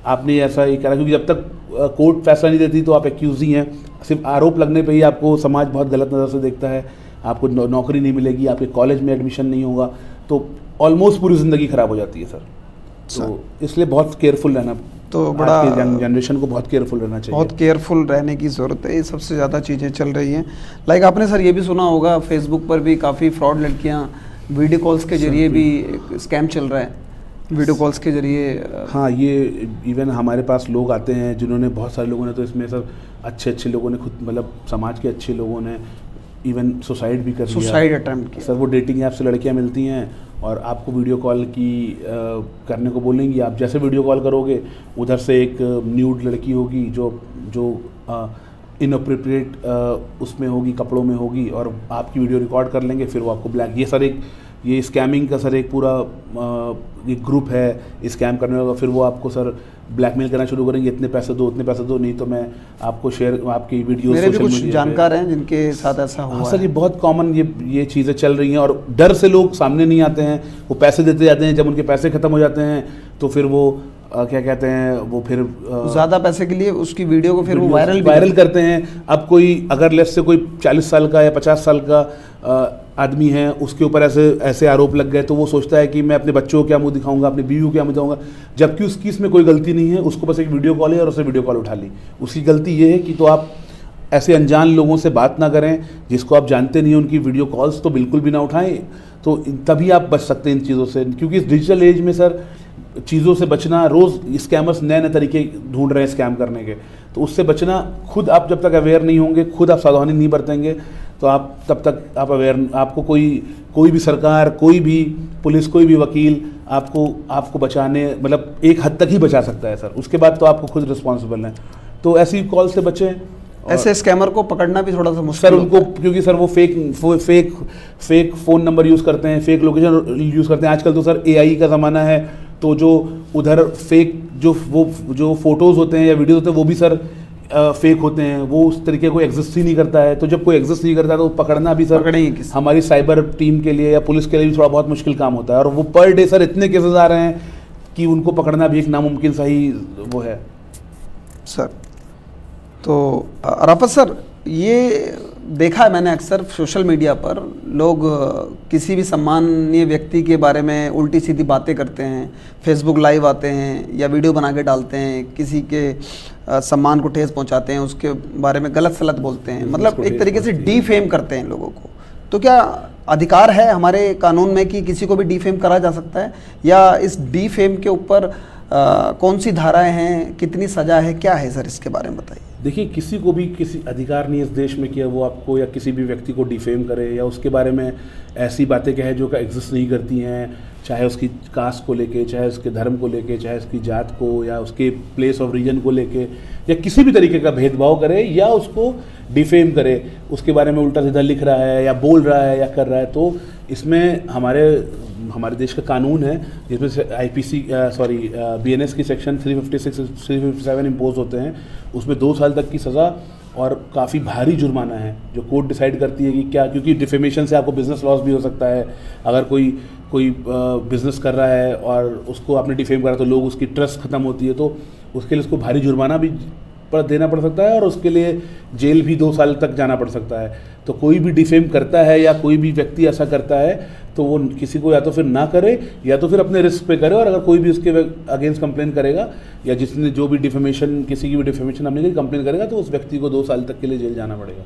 Speaker 2: आपने ऐसा ही करा, क्योंकि जब तक कोर्ट फैसला नहीं देती तो आप एक्यूज़ ही हैं। सिर्फ आरोप लगने पे ही आपको समाज बहुत गलत नज़र से देखता है, आपको नौकरी नहीं मिलेगी, आपके कॉलेज में एडमिशन नहीं होगा, तो ऑलमोस्ट पूरी ज़िंदगी ख़राब हो जाती है सर। तो इसलिए बहुत केयरफुल रहना,
Speaker 1: तो बड़ा
Speaker 2: यंग जनरेशन को बहुत केयरफुल रहना चाहिए,
Speaker 1: बहुत केयरफुल रहने की ज़रूरत है। ये सबसे ज़्यादा चीज़ें चल रही हैं। लाइक आपने सर ये भी सुना होगा फेसबुक पर भी काफ़ी फ्रॉड लड़कियां वीडियो कॉल्स के जरिए भी स्कैम चल रहा है, वीडियो कॉल्स के जरिए।
Speaker 2: हाँ, ये इवन हमारे पास लोग आते हैं जिन्होंने, बहुत सारे लोगों ने तो इसमें सर अच्छे लोगों ने खुद, मतलब समाज के अच्छे लोगों ने इवन सुसाइड भी कर लिया,
Speaker 1: सुसाइड अटेम्प्ट किया।
Speaker 2: सर वो डेटिंग ऐप से लड़कियां मिलती हैं और आपको वीडियो कॉल की करने को बोलेंगी, आप जैसे वीडियो कॉल करोगे उधर से एक न्यूड लड़की होगी जो इनअप्रोप्रिएट उसमें होगी, कपड़ों में होगी, और आपकी वीडियो रिकॉर्ड कर लेंगे, फिर वो आपको ब्लैक, ये सर ये स्कैमिंग का सर एक पूरा एक ग्रुप है स्कैम करने वाला। फिर वो आपको सर ब्लैकमेल करना शुरू करेंगे, इतने पैसे दो, नहीं तो मैं आपको शेयर, आपकी वीडियो
Speaker 1: मेरे भी कुछ जानकार हैं जिनके साथ ऐसा हुआ है।
Speaker 2: सर ये बहुत कॉमन ये चीज़ें चल रही हैं और डर से लोग सामने नहीं आते हैं, वो पैसे देते जाते हैं, जब उनके पैसे ख़त्म हो जाते हैं तो फिर वो क्या कहते हैं, वो फिर
Speaker 1: ज़्यादा पैसे के लिए उसकी वीडियो को फिर वो
Speaker 2: वायरल करते हैं। अब कोई अगर लेट्स से कोई 40 साल का या 50 साल का आदमी है, उसके ऊपर ऐसे आरोप लग गए, तो वो सोचता है कि मैं अपने बच्चों को क्या मुंह दिखाऊंगा, अपने बीवी को क्या मुंह दिखाऊंगा, जबकि उसकी इसमें कोई गलती नहीं है, उसको बस एक वीडियो कॉल है और उसने वीडियो कॉल उठा ली। उसकी गलती ये है कि तो आप ऐसे अनजान लोगों से बात ना करें, जिसको आप जानते नहीं हैं उनकी वीडियो कॉल्स तो बिल्कुल भी ना उठाएं। तो तभी आप बच सकते हैं इन चीज़ों से, क्योंकि इस डिजिटल एज में सर चीज़ों से बचना, रोज़ स्कैमर्स नए नए तरीके ढूंढ रहे हैं स्कैम करने के, तो उससे बचना, खुद आप जब तक अवेयर नहीं होंगे, खुद आप सावधानी नहीं बरतेंगे, तो आप तब तक आप अवेयर, आपको कोई भी सरकार, कोई भी पुलिस, कोई भी वकील आपको बचाने, मतलब एक हद तक ही बचा सकता है सर, उसके बाद तो आपको खुद रिस्पॉन्सिबल हैं। तो ऐसी कॉल से बचें।
Speaker 1: ऐसे स्कैमर को पकड़ना भी थोड़ा सा मुश्किल
Speaker 2: सर उनको, क्योंकि सर वो फेक फ़ोन नंबर यूज़ करते हैं, फेक लोकेशन यूज़ करते हैं। आजकल तो सर AI का ज़माना है, तो जो उधर फेक जो फोटोज़ होते हैं या वीडियोज़ होते हैं वो भी सर फेक होते हैं, वो उस तरीके को एग्जिस्ट ही नहीं करता है। तो जब कोई एग्जिस्ट नहीं करता तो पकड़ना भी सर हमारी साइबर टीम के लिए या पुलिस के लिए भी थोड़ा बहुत मुश्किल काम होता है। और वो पर डे सर इतने केसेस आ रहे हैं कि उनको पकड़ना भी एक नामुमकिन सा ही वो है
Speaker 1: सर। तो अराफत सर, ये देखा है मैंने अक्सर सोशल मीडिया पर लोग किसी भी सम्मानीय व्यक्ति के बारे में उल्टी सीधी बातें करते हैं, फेसबुक लाइव आते हैं या वीडियो बना के डालते हैं, किसी के सम्मान को ठेस पहुंचाते हैं, उसके बारे में गलत सलत बोलते हैं, मतलब एक तरीके से डीफेम करते हैं लोगों को। तो क्या अधिकार है हमारे कानून में कि किसी को भी डीफेम करा जा सकता है, या इस डीफेम के ऊपर कौन सी धाराएं हैं, कितनी सज़ा है, क्या है सर, इसके बारे में बताइए।
Speaker 2: देखिए, किसी को भी किसी अधिकार नहीं है इस देश में कि वो आपको या किसी भी व्यक्ति को डिफेम करे या उसके बारे में ऐसी बातें कहे जो का एग्जिस्ट नहीं करती हैं, चाहे उसकी कास्ट को लेके, चाहे उसके धर्म को लेके, चाहे उसकी जात को या उसके प्लेस ऑफ रीजन को लेके, या किसी भी तरीके का भेदभाव करे या उसको डिफेम करे, उसके बारे में उल्टा सीधा लिख रहा है या बोल रहा है या कर रहा है। तो इसमें हमारे देश का कानून है जिसमें से BNS की सेक्शन 356 357 इम्पोज होते हैं, उसमें 2 साल तक की सज़ा और काफ़ी भारी जुर्माना है जो कोर्ट डिसाइड करती है कि क्या, क्योंकि डिफेमेशन से आपको बिजनेस लॉस भी हो सकता है। अगर कोई बिज़नेस कर रहा है और उसको आपने डिफेम करा तो लोग उसकी ट्रस्ट ख़त्म होती है, तो उसके लिए उसको भारी जुर्माना भी देना पड़ सकता है और उसके लिए जेल भी 2 साल तक जाना पड़ सकता है। तो कोई भी डिफेम करता है या कोई भी व्यक्ति ऐसा करता है तो वो किसी को या तो फिर ना करे या तो फिर अपने रिस्क पे करे, और अगर कोई भी उसके अगेंस्ट कंप्लेन करेगा या जिसने जो भी डिफेमेशन, किसी की भी डिफेमेशन हमने कंप्लेन करेगा तो उस व्यक्ति को 2 साल तक के लिए जेल जाना पड़ेगा।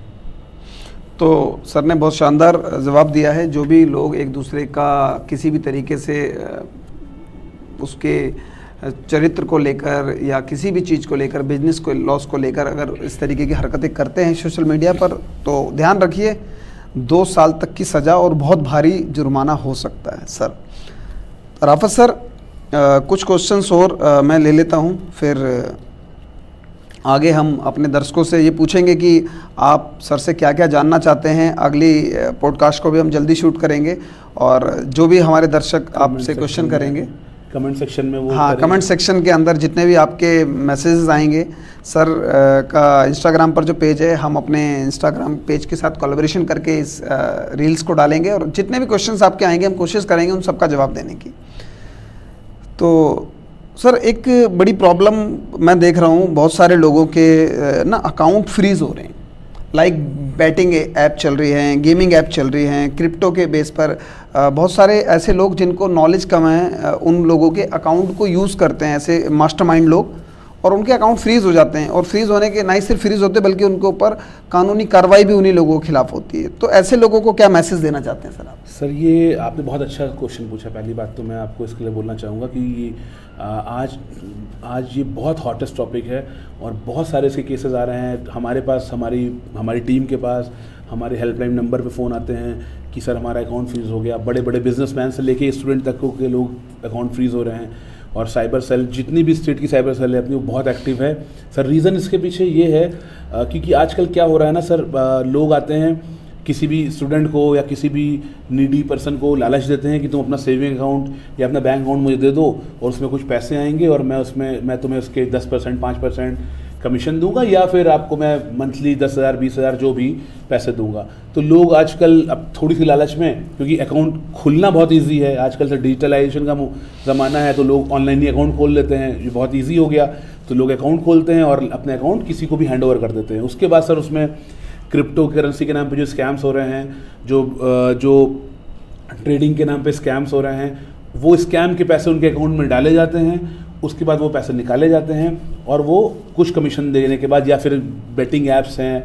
Speaker 1: तो सर ने बहुत शानदार जवाब दिया है। जो भी लोग एक दूसरे का किसी भी तरीके से उसके चरित्र को लेकर या किसी भी चीज़ को लेकर, बिजनेस को लॉस को लेकर अगर इस तरीके की हरकतें करते हैं सोशल मीडिया पर, तो ध्यान रखिए 2 साल तक की सज़ा और बहुत भारी जुर्माना हो सकता है। सर राफत सर, कुछ क्वेश्चंस और मैं ले लेता हूं, फिर आगे हम अपने दर्शकों से ये पूछेंगे कि आप सर से क्या क्या जानना चाहते हैं। अगली पॉडकास्ट को भी हम जल्दी शूट करेंगे और जो भी हमारे दर्शक आपसे क्वेश्चन करेंगे
Speaker 2: कमेंट सेक्शन में वो,
Speaker 1: हाँ, कमेंट सेक्शन के अंदर जितने भी आपके मैसेजेस आएंगे, सर का इंस्टाग्राम पर जो पेज है, हम अपने इंस्टाग्राम पेज के साथ कोलैबोरेशन करके इस रील्स को डालेंगे और जितने भी क्वेश्चंस आपके आएंगे हम कोशिश करेंगे उन सबका जवाब देने की। तो सर, एक बड़ी प्रॉब्लम मैं देख रहा हूँ, बहुत सारे लोगों के ना अकाउंट फ्रीज हो रहे हैं, लाइक बैटिंग ऐप चल रही हैं, गेमिंग ऐप चल रही हैं, क्रिप्टो के बेस पर बहुत सारे ऐसे लोग जिनको नॉलेज कम है उन लोगों के अकाउंट को यूज़ करते हैं ऐसे मास्टरमाइंड लोग, और उनके अकाउंट फ्रीज़ हो जाते हैं। और फ्रीज़ होने के ना ही सिर्फ फ्रीज़ होते बल्कि उनके ऊपर कानूनी कार्रवाई भी उन्हीं लोगों के खिलाफ होती है। तो ऐसे लोगों को क्या मैसेज देना चाहते हैं सर आप?
Speaker 2: सर, ये आपने बहुत अच्छा क्वेश्चन पूछा। पहली बात तो मैं आपको इसके लिए बोलना चाहूँगा कि आज ये बहुत हॉटेस्ट टॉपिक है और बहुत सारे इसके केसेस आ रहे हैं हमारे पास, हमारी टीम के पास, हमारे हेल्पलाइन नंबर पे फ़ोन आते हैं कि सर हमारा अकाउंट फ्रीज़ हो गया। बड़े बड़े बिजनेसमैन से लेके स्टूडेंट तक के लोग अकाउंट फ्रीज़ हो रहे हैं। और साइबर सेल, जितनी भी स्टेट की साइबर सेल है अपनी, वो बहुत एक्टिव है। सर, रीज़न इसके पीछे ये है क्योंकि आजकल क्या हो रहा है ना सर, लोग आते हैं किसी भी स्टूडेंट को या किसी भी नीडी पर्सन को लालच देते हैं कि तुम अपना सेविंग अकाउंट या अपना बैंक अकाउंट मुझे दे दो और उसमें कुछ पैसे आएंगे और मैं तुम्हें उसके 10% 5% कमीशन दूंगा या फिर आपको मैं मंथली 10,000 20,000 जो भी पैसे दूंगा। तो लोग आजकल अब थोड़ी सी लालच में, क्योंकि अकाउंट खुलना बहुत इजी है आजकल, से डिजिटलाइजेशन का ज़माना है, तो लोग ऑनलाइन ही अकाउंट खोल लेते हैं, ये बहुत ईजी हो गया। तो लोग अकाउंट खोलते हैं और अपने अकाउंट किसी को भी हैंड ओवर कर देते हैं। उसके बाद सर उसमें क्रिप्टो करेंसी के नाम पे जो स्कैम्स हो रहे हैं, जो ट्रेडिंग के नाम पे स्कैम्स हो रहे हैं, वो स्कैम के पैसे उनके अकाउंट में डाले जाते हैं, उसके बाद वो पैसे निकाले जाते हैं और वो कुछ कमीशन देने के बाद, या फिर बेटिंग ऐप्स हैं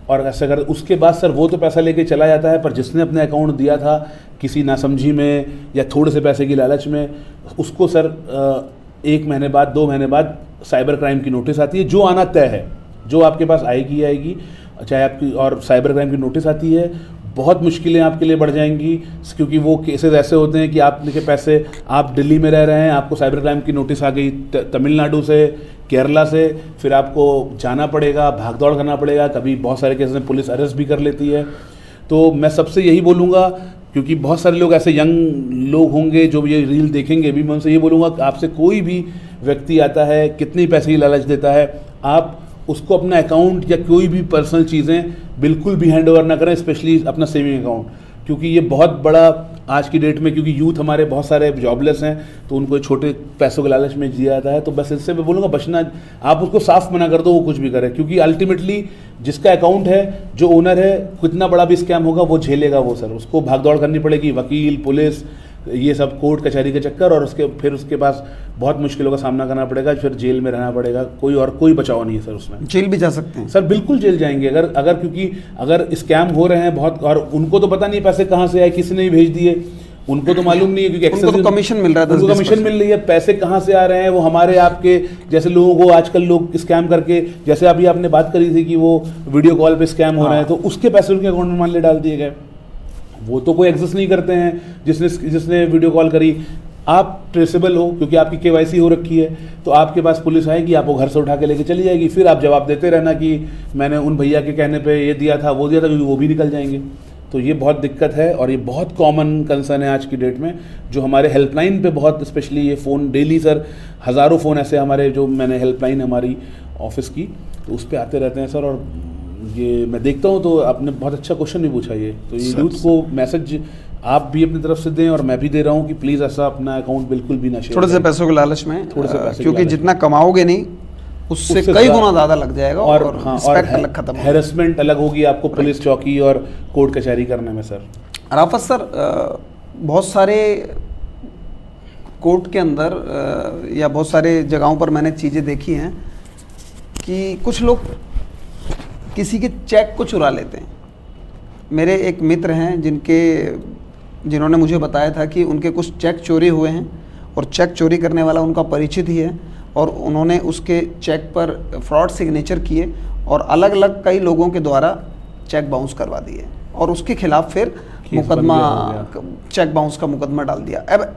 Speaker 2: और ऐसा अगर उसके बाद सर वो तो पैसा लेके चला जाता है, पर जिसने अपने अकाउंट दिया था किसी नासमझी में या थोड़े से पैसे की लालच में, उसको सर 1 महीने बाद 2 महीने बाद साइबर क्राइम की नोटिस आती है, जो आना तय है, जो आपके पास आएगी चाहे आपकी, और साइबर क्राइम की नोटिस आती है। बहुत मुश्किलें आपके लिए बढ़ जाएंगी, क्योंकि वो केसेस ऐसे होते हैं कि आपके पैसे, आप दिल्ली में रह रहे हैं, आपको साइबर क्राइम की नोटिस आ गई तमिलनाडु से, केरला से, फिर आपको जाना पड़ेगा, भाग दौड़ करना पड़ेगा, कभी बहुत सारे केसेस में पुलिस अरेस्ट भी कर लेती है। तो मैं सबसे यही बोलूँगा, क्योंकि बहुत सारे लोग ऐसे यंग लोग होंगे जो ये रील देखेंगे भी, मैं उनसे ये बोलूँगा कि आपसे कोई भी व्यक्ति आता है, कितनी पैसे की लालच देता है, आप उसको अपना अकाउंट या कोई भी पर्सनल चीज़ें बिल्कुल भी हैंड ओवर ना करें, स्पेशली अपना सेविंग अकाउंट, क्योंकि ये बहुत बड़ा आज की डेट में, क्योंकि यूथ हमारे बहुत सारे जॉबलेस हैं, तो उनको छोटे पैसों के लालच में दिया जाता है। तो बस इससे मैं बोलूँगा बचना, आप उसको साफ मना कर दो, वो कुछ भी करे, क्योंकि अल्टीमेटली जिसका अकाउंट है, जो ओनर है, कितना बड़ा भी स्कैम होगा वो झेलेगा वो सर, उसको भाग दौड़ करनी पड़ेगी, वकील, पुलिस, ये सब कोर्ट कचहरी के चक्कर, और फिर उसके पास बहुत मुश्किलों का सामना करना पड़ेगा, फिर जेल में रहना पड़ेगा, कोई बचाव नहीं है सर उसमें।
Speaker 1: जेल भी जा सकते हैं
Speaker 2: सर, बिल्कुल जेल जाएंगे अगर क्योंकि अगर स्कैम हो रहे हैं बहुत, और उनको तो पता नहीं पैसे कहाँ से आए, किसी ने भी भेज दिए, उनको तो मालूम नहीं है, क्योंकि
Speaker 1: उनको तो कमीशन मिल रहा है,
Speaker 2: उनको कमीशन मिल रही है, पैसे कहाँ से आ रहे हैं, वो हमारे आपके जैसे लोगों को आजकल लोग स्कैम करके, जैसे अभी आपने बात करी थी कि वो वीडियो कॉल पे स्कैम हो रहे हैं, तो उसके पैसे उनके अकाउंट में मान ले डाल दिए गए, वो तो कोई एक्सेस नहीं करते हैं जिसने वीडियो कॉल करी। आप ट्रेसेबल हो, क्योंकि आपकी KYC हो रखी है, तो आपके पास पुलिस आएगी, आपको घर से उठा के लेके चली जाएगी, फिर आप जवाब देते रहना कि मैंने उन भैया के कहने पे ये दिया था, वो दिया था, क्योंकि वो भी निकल जाएंगे। तो ये बहुत दिक्कत है, और ये बहुत कॉमन कंसर्न है आज की डेट में, जो हमारे हेल्पलाइन पे बहुत, स्पेशली ये फ़ोन डेली सर हज़ारों फ़ोन ऐसे हमारे, जो मैंने हेल्पलाइन हमारी ऑफिस की, तो उस पर आते रहते हैं सर। और ये मैं देखता हूँ, तो आपने बहुत अच्छा क्वेश्चन भी पूछा ये, तो ये यूथ को मैसेज आप भी अपनी तरफ से दें, और मैं भी दे रहा हूँ कि प्लीज़ ऐसा अपना अकाउंट बिल्कुल भी ना शेयर,
Speaker 1: थोड़े से पैसों के लालच में,
Speaker 2: थोड़े से पैसे,
Speaker 1: क्योंकि जितना कमाओगे नहीं उससे कई गुना ज़्यादा लग जाएगा, और अलग खत्म,
Speaker 2: हैरेसमेंट अलग होगी आपको पुलिस चौकी और कोर्ट कचहरी करने में सर।
Speaker 1: राफत सर, बहुत सारे कोर्ट के अंदर या बहुत सारे जगहों पर मैंने चीज़ें देखी हैं कि कुछ लोग किसी के चेक को चुरा लेते हैं। मेरे एक मित्र हैं जिन्होंने मुझे बताया था कि उनके कुछ चेक चोरी हुए हैं, और चेक चोरी करने वाला उनका परिचित ही है, और उन्होंने उसके चेक पर फ्रॉड सिग्नेचर किए, और अलग अलग कई लोगों के द्वारा चेक बाउंस करवा दिए, और उसके खिलाफ फिर मुकदमा, चेक बाउंस का मुकदमा डाल दिया। अब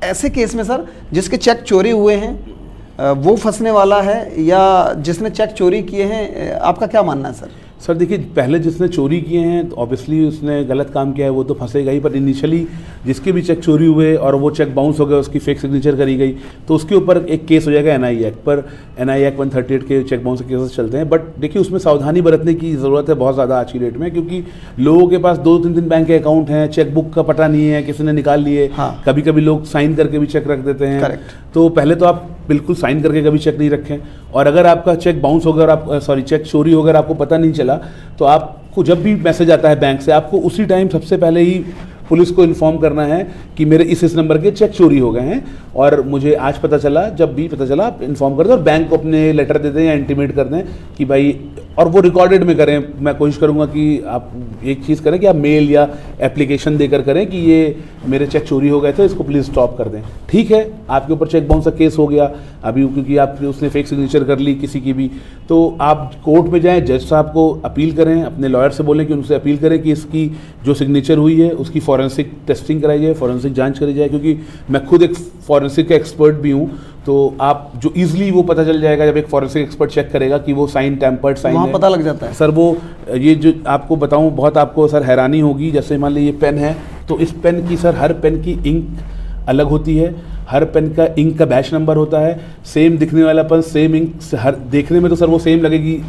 Speaker 1: ऐसे केस में सर, जिसके चेक चोरी हुए हैं वो फंसने वाला है, या जिसने चेक चोरी किए हैं, आपका क्या मानना है सर?
Speaker 2: सर देखिए, पहले जिसने चोरी किए हैं तो ऑब्वियसली उसने गलत काम किया है, वो तो फंसेगा ही, पर इनिशियली जिसके भी चेक चोरी हुए और वो चेक बाउंस हो गया, उसकी फेक सिग्नेचर करी गई, तो उसके ऊपर एक केस हो जाएगा NI एक्ट पर। NI एक्ट 138 के चेक बाउंस के केसेस चलते हैं, बट देखिए उसमें सावधानी बरतने की ज़रूरत है बहुत ज़्यादा आज की डेट में, क्योंकि लोगों के पास 2-3 बैंक के अकाउंट हैं, चेकबुक का पता नहीं है, किसी ने निकाल लिए, कभी कभी लोग साइन करके भी चेक रख देते हैं। तो पहले तो आप बिल्कुल साइन करके कभी चेक नहीं रखें, और अगर आपका चेक बाउंस हो गया और आप चेक चोरी हो गया, आपको पता नहीं चला, तो आपको जब भी मैसेज आता है बैंक से, आपको उसी टाइम सबसे पहले ही पुलिस को इन्फॉर्म करना है कि मेरे इस नंबर के चेक चोरी हो गए हैं, और मुझे आज पता चला, जब भी पता चला आप इन्फॉर्म कर दें, और बैंक को अपने लेटर दे दें या इंटीमेट कर दें कि भाई, और वो रिकॉर्डेड में करें। मैं कोशिश करूंगा कि आप एक चीज़ करें कि आप मेल या एप्लीकेशन देकर करें कि ये मेरे चेक चोरी हो गए थे, इसको प्लीज़ स्टॉप कर दें। ठीक है, आपके ऊपर चेक बाउंस का केस हो गया अभी, क्योंकि आप उसने फेक सिग्नेचर कर ली किसी की भी, तो आप कोर्ट में जाएं, जज साहब को अपील करें, अपने लॉयर से बोलें कि उनसे अपील करें कि इसकी जो सिग्नेचर हुई है उसकी फॉरेंसिक टेस्टिंग कराई जाए, फॉरेंसिक जांच करी जाए, क्योंकि मैं खुद एक फॉरेंसिक का एक्सपर्ट भी हूँ, तो आप जो ईजिली वो पता चल जाएगा जब एक फॉरेंसिक एक्सपर्ट चेक करेगा कि वो साइन टेम्पर्ड साइन है,
Speaker 1: पता लग जाता है सर। वो
Speaker 2: ये जो आपको बताऊं, बहुत आपको सर हैरानी होगी, जैसे मान लीजिए ये पेन है, तो इस पेन की सर हर पेन की इंक अलग होती है, हर पेन का इंक का बैच नंबर होता है, सेम दिखने वाला पेन, सेम इंक, हर देखने में तो सर वो सेम लगेगी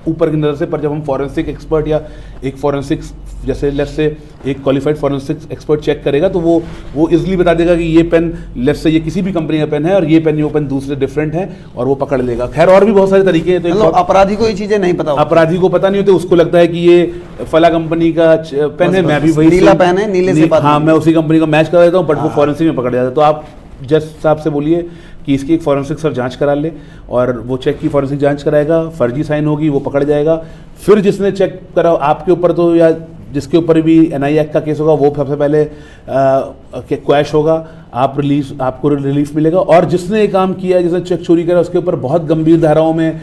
Speaker 2: ऊपर की नज़र से, पर जब हम फॉरेंसिक एक्सपर्ट या एक फॉरेंसिक, जैसे लेट्स से एक क्वालिफाइड फॉरेंसिक एक्सपर्ट चेक करेगा, तो वो इजीली बता देगा कि ये पेन लेट्स से ये किसी भी कंपनी का पेन है, और ये पेन दूसरे डिफरेंट है, और वो पकड़ लेगा। खैर और भी बहुत सारे तरीके हैं। तो
Speaker 1: अपराधी को ये चीज़ें नहीं पता,
Speaker 2: अपराधी को पता नहीं होते, उसको लगता है कि ये फला कंपनी का पेन है, मैं भी वही
Speaker 1: नीला पेन है, नीले से
Speaker 2: हाँ मैं उसी कंपनी का मैच कर देता हूँ, बट वो फॉरेंसिक में पकड़ जाता है। तो आप जज साहब से बोलिए कि इसकी एक फॉरेंसिक सर जांच करा ले, और वो चेक की फॉरेंसिक जांच कराएगा, फर्जी साइन होगी वो पकड़ जाएगा। फिर जिसने चेक करा आपके ऊपर तो, या जिसके ऊपर भी NI एक्ट का केस होगा, वो सबसे पहले क्वैश होगा, आपको रिलीफ मिलेगा। और जिसने ये काम किया, जिसने चेक चोरी करा, उसके ऊपर बहुत गंभीर धाराओं में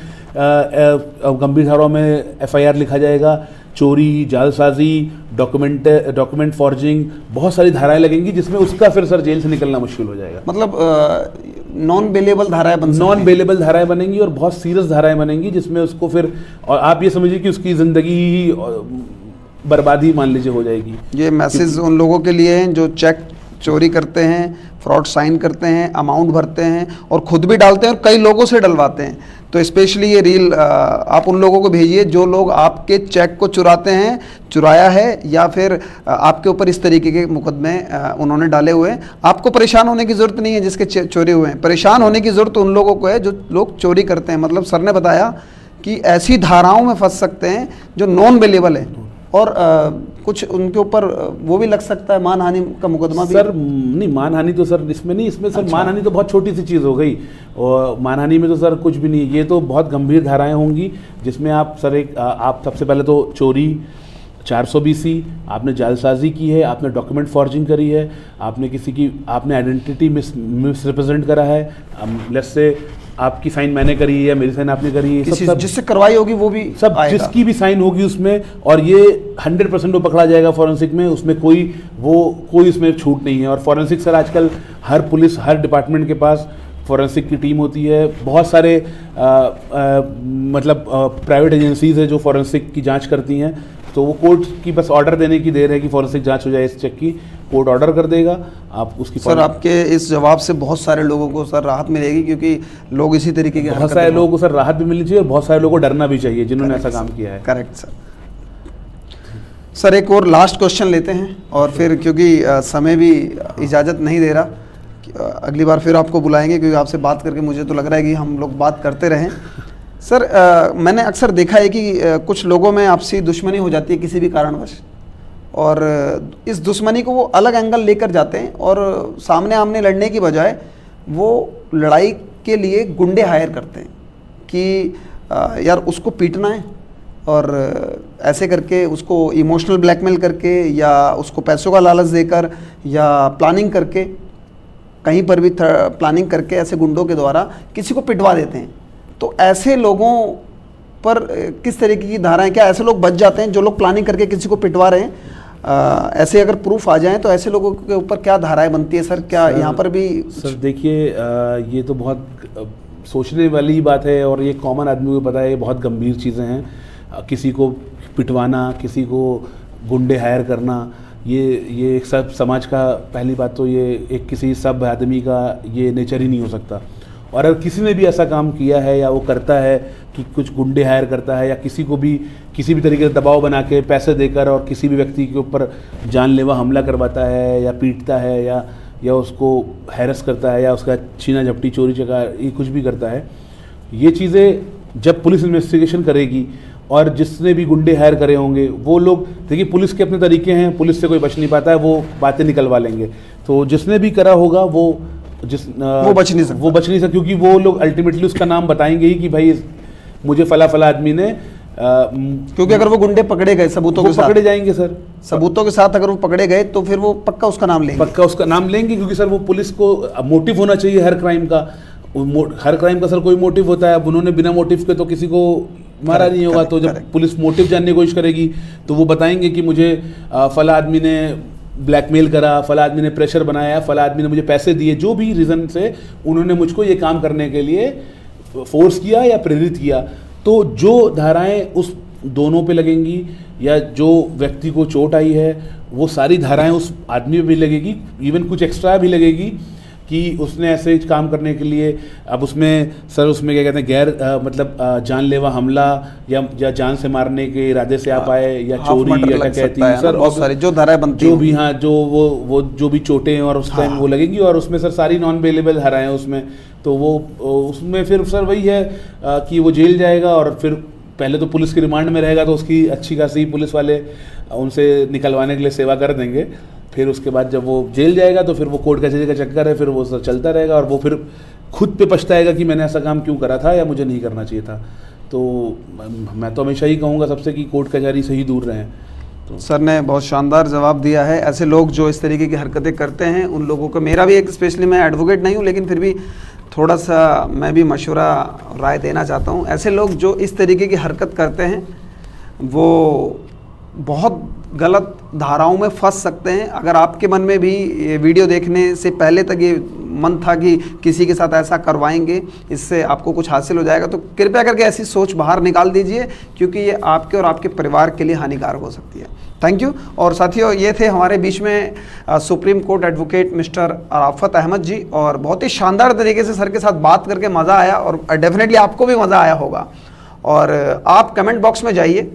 Speaker 2: FIR लिखा जाएगा। चोरी, जालसाजी, डॉक्यूमेंट फॉर्जिंग, बहुत सारी धाराएं लगेंगी, जिसमें उसका फिर सर जेल से निकलना मुश्किल हो जाएगा।
Speaker 1: मतलब नॉन बेलेबल धाराएं बन सकती हैं।
Speaker 2: नॉन बेलेबल धाराएं बनेंगी और बहुत सीरियस धाराएं बनेंगी, जिसमें उसको फिर, और आप ये समझिए कि उसकी ज़िंदगी ही बर्बादी मान लीजिए हो जाएगी।
Speaker 1: ये मैसेज उन लोगों के लिए हैं जो चेक चोरी करते हैं, फ्रॉड साइन करते हैं, अमाउंट भरते हैं और खुद भी डालते हैं और कई लोगों से डलवाते हैं। तो स्पेशली ये रील आप उन लोगों को भेजिए जो लोग आपके चेक को चुराते हैं, चुराया है, या फिर आपके ऊपर इस तरीके के मुकदमे उन्होंने डाले हुए हैं। आपको परेशान होने की ज़रूरत नहीं है जिसके चोरी हुए हैं, परेशान होने की ज़रूरत उन लोगों को है जो लोग चोरी करते हैं। मतलब सर ने बताया कि ऐसी धाराओं में फंस सकते हैं जो नॉन बेलेबल है, और कुछ उनके ऊपर वो भी लग सकता है, मानहानि का मुकदमा भी।
Speaker 2: सर नहीं, मानहानि तो सर इसमें नहीं, इसमें सर मानहानि तो बहुत छोटी सी चीज़ हो गई, और मानहानि में तो सर कुछ भी नहीं। ये तो बहुत गंभीर धाराएं होंगी, जिसमें आप सर आप सबसे पहले तो चोरी 420C, आपने जालसाजी की है, आपने डॉक्यूमेंट फॉर्जिंग करी है, आपने आइडेंटिटी मिसरिप्रेजेंट करा है, लेट्स से आपकी साइन मैंने करी है या मेरी साइन आपने करी है, सब
Speaker 1: जिससे करवाई होगी वो भी
Speaker 2: सब आएगा। जिसकी भी साइन होगी उसमें, और ये 100% वो पकड़ा जाएगा फॉरेंसिक में, उसमें कोई इसमें छूट नहीं है। और फॉरेंसिक सर आजकल हर पुलिस, हर डिपार्टमेंट के पास फॉरेंसिक की टीम होती है। बहुत सारे मतलब प्राइवेट एजेंसीज है जो फॉरेंसिक की जांच करती हैं, तो वो कोर्ट की बस ऑर्डर देने की देर है कि फॉरेंसिक जांच हो जाए इस चेक की, कोर्ट ऑर्डर कर देगा, आप उसकी।
Speaker 1: सर आपके इस जवाब से बहुत सारे लोगों को सर राहत मिलेगी, क्योंकि लोग इसी तरीके के,
Speaker 2: बहुत सारे लोगों को सर राहत भी मिलनी चाहिए और बहुत सारे लोगों को डरना भी चाहिए जिन्होंने ऐसा काम किया है।
Speaker 1: Correct sir. सर एक और लास्ट क्वेश्चन लेते हैं, और फिर क्योंकि समय भी इजाज़त नहीं दे रहा, अगली बार फिर आपको बुलाएंगे, क्योंकि आपसे बात करके मुझे तो लग रहा है कि हम लोग बात करते रहें। सर मैंने अक्सर देखा है कि कुछ लोगों में आपसी दुश्मनी हो जाती है किसी भी कारणवश, और इस दुश्मनी को वो अलग एंगल लेकर जाते हैं, और सामने आमने लड़ने की बजाय वो लड़ाई के लिए गुंडे हायर करते हैं कि यार उसको पीटना है, और ऐसे करके उसको इमोशनल ब्लैकमेल करके या उसको पैसों का लालच देकर या प्लानिंग करके, कहीं पर भी प्लानिंग करके ऐसे गुंडों के द्वारा किसी को पिटवा देते हैं। तो ऐसे लोगों पर किस तरीके की धाराएं, क्या ऐसे लोग बच जाते हैं जो लोग प्लानिंग करके किसी को पिटवा रहे हैं? ऐसे अगर प्रूफ आ जाएं तो ऐसे लोगों के ऊपर क्या धाराएं बनती है सर? क्या यहाँ पर भी?
Speaker 2: सर देखिए, ये तो बहुत सोचने वाली ही बात है, और ये कॉमन आदमी को पता है, ये बहुत गंभीर चीज़ें हैं। किसी को पिटवाना, किसी को गुंडे हायर करना, ये एक सब समाज का, पहली बात तो ये एक किसी सब आदमी का ये नेचर ही नहीं हो सकता। और अगर किसी ने भी ऐसा काम किया है या वो करता है कि कुछ गुंडे हायर करता है या किसी को भी किसी भी तरीके से दबाव बना के पैसे देकर और किसी भी व्यक्ति के ऊपर जानलेवा हमला करवाता है या पीटता है या उसको हैरस करता है या उसका छीना झपटी, चोरी चकारी, ये कुछ भी करता है, ये चीज़ें जब पुलिस इन्वेस्टिगेशन करेगी और जिसने भी गुंडे हायर करे होंगे वो लोग, देखिए पुलिस के अपने तरीके हैं, पुलिस से कोई बच नहीं पाता है, वो बातें निकलवा लेंगे। तो जिसने भी करा होगा वो
Speaker 1: बच नहीं सकता,
Speaker 2: क्योंकि वो लोग अल्टीमेटली उसका नाम बताएंगे ही कि भाई मुझे फला आदमी ने,
Speaker 1: क्योंकि अगर वो गुंडे पकड़े गए सबूतों के साथ,
Speaker 2: पकड़े जाएंगे सर,
Speaker 1: सबूतों के साथ अगर वो पकड़े गए तो फिर वो पक्का उसका नाम लेंगे,
Speaker 2: क्योंकि सर वो पुलिस को मोटिव होना चाहिए हर क्राइम का। हर क्राइम का सर कोई मोटिव होता है। अब उन्होंने बिना मोटिव के तो किसी को मारा नहीं होगा, तो जब पुलिस मोटिव जानने की कोशिश करेगी तो वो बताएंगे कि मुझे फला आदमी ने ब्लैकमेल करा, फला आदमी ने प्रेशर बनाया, फला आदमी ने मुझे पैसे दिए, जो भी रीज़न से उन्होंने मुझको ये काम करने के लिए फोर्स किया या प्रेरित किया। तो जो धाराएं उस दोनों पे लगेंगी या जो व्यक्ति को चोट आई है वो सारी धाराएं उस आदमी पे भी लगेगी, इवन कुछ एक्स्ट्रा भी लगेगी कि उसने ऐसे काम करने के लिए, अब उसमें सर उसमें क्या कहते हैं मतलब जानलेवा हमला या जान से मारने के इरादे से आप आए या चोरी या क्या कहती है सर,
Speaker 1: बहुत सारी जो धाराएं बनती हैं,
Speaker 2: जो भी, हाँ, जो वो जो भी चोटें हैं और उस टाइम वो लगेंगी, और उसमें सर सारी नॉन बेलेबल धाराएं उसमें, तो वो उसमें फिर सर वही है कि वो जेल जाएगा और फिर पहले तो पुलिस की रिमांड में रहेगा, तो उसकी अच्छी खासी पुलिस वाले उनसे निकलवाने के लिए सेवा कर देंगे। फिर उसके बाद जब वो जेल जाएगा तो फिर वो कोर्ट कचहरी का चक्कर है, फिर वो सर चलता रहेगा और वो फिर खुद पे पछताएगा कि मैंने ऐसा काम क्यों करा था या मुझे नहीं करना चाहिए था। तो मैं तो हमेशा ही कहूँगा सबसे कि कोर्ट कचहरी से ही दूर रहें। तो
Speaker 1: सर ने बहुत शानदार जवाब दिया है। ऐसे लोग जो इस तरीके की हरकतें करते हैं उन लोगों को, मेरा भी एक, स्पेशली मैं एडवोकेट नहीं हूँ लेकिन फिर भी थोड़ा सा मैं भी मशवरा राय देना चाहता हूँ। ऐसे लोग जो इस तरीके की हरकत करते हैं वो बहुत गलत धाराओं में फंस सकते हैं। अगर आपके मन में भी ये वीडियो देखने से पहले तक ये मन था कि किसी के साथ ऐसा करवाएंगे, इससे आपको कुछ हासिल हो जाएगा, तो कृपया करके ऐसी सोच बाहर निकाल दीजिए, क्योंकि ये आपके और आपके परिवार के लिए हानिकारक हो सकती है। Thank you. और साथियों, ये थे हमारे बीच में supreme court advocate mister Arafat Ahmad ji, और बहुत ही शानदार तरीके से सर के साथ बात करके मज़ा आया, और डेफिनेटली आपको भी मज़ा आया होगा। और आप कमेंट बॉक्स में जाइए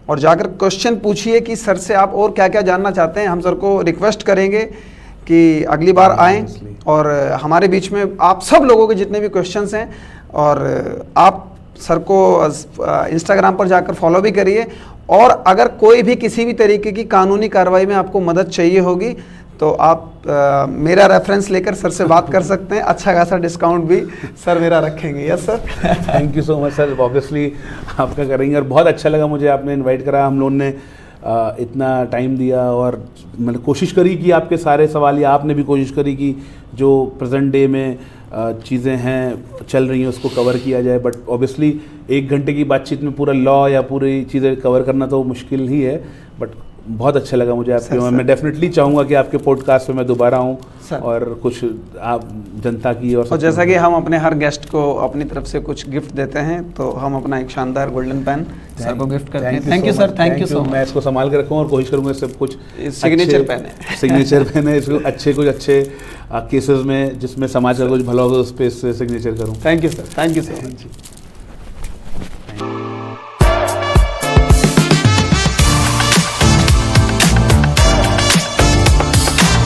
Speaker 1: और जाकर क्वेश्चन पूछिए कि सर से आप और क्या क्या जानना चाहते हैं। हम सर को रिक्वेस्ट करेंगे कि अगली बार आएँ और हमारे बीच में आप सब लोगों के जितने भी क्वेश्चंस हैं, और आप सर को इंस्टाग्राम पर जाकर फॉलो भी करिए। और अगर कोई भी किसी भी तरीके की कानूनी कार्रवाई में आपको मदद चाहिए होगी तो आप मेरा रेफरेंस लेकर सर से बात कर सकते हैं। अच्छा खासा डिस्काउंट भी सर मेरा रखेंगे। Yes sir.
Speaker 2: Thank you so much sir, obviously आपका करेंगे। और बहुत अच्छा लगा मुझे, आपने इनवाइट करा, हम लोगों ने इतना टाइम दिया, और मैंने कोशिश करी कि आपके सारे सवाल, या आपने भी कोशिश करी कि जो प्रेजेंट डे में चीज़ें हैं चल रही हैं उसको कवर किया जाए। बट ऑब्वियसली 1 घंटे की बातचीत में पूरा लॉ या पूरी चीज़ें कवर करना तो मुश्किल ही है। बट बहुत अच्छा लगा मुझे आपके, मैं डेफिनेटली चाहूँगा कि आपके पॉडकास्ट पे मैं दोबारा आऊँ और कुछ आप जनता की और
Speaker 1: जैसा कि हम अपने हर गेस्ट को अपनी तरफ से कुछ गिफ्ट देते हैं, तो हम अपना एक शानदार गोल्डन पेन सर को गिफ्ट करते हैं। Thank you sir, thank you so much.
Speaker 2: मैं इसको संभाल के रखूँ और कोशिश करूँगा सब कुछ
Speaker 1: सिग्नेचर पेन है,
Speaker 2: सिग्नेचर पेन है, इसको कुछ अच्छे केसेस में जिसमें समाज का कुछ भला होगा उस पर सिग्नेचर करूँ।
Speaker 1: Thank you sir, thank you so much.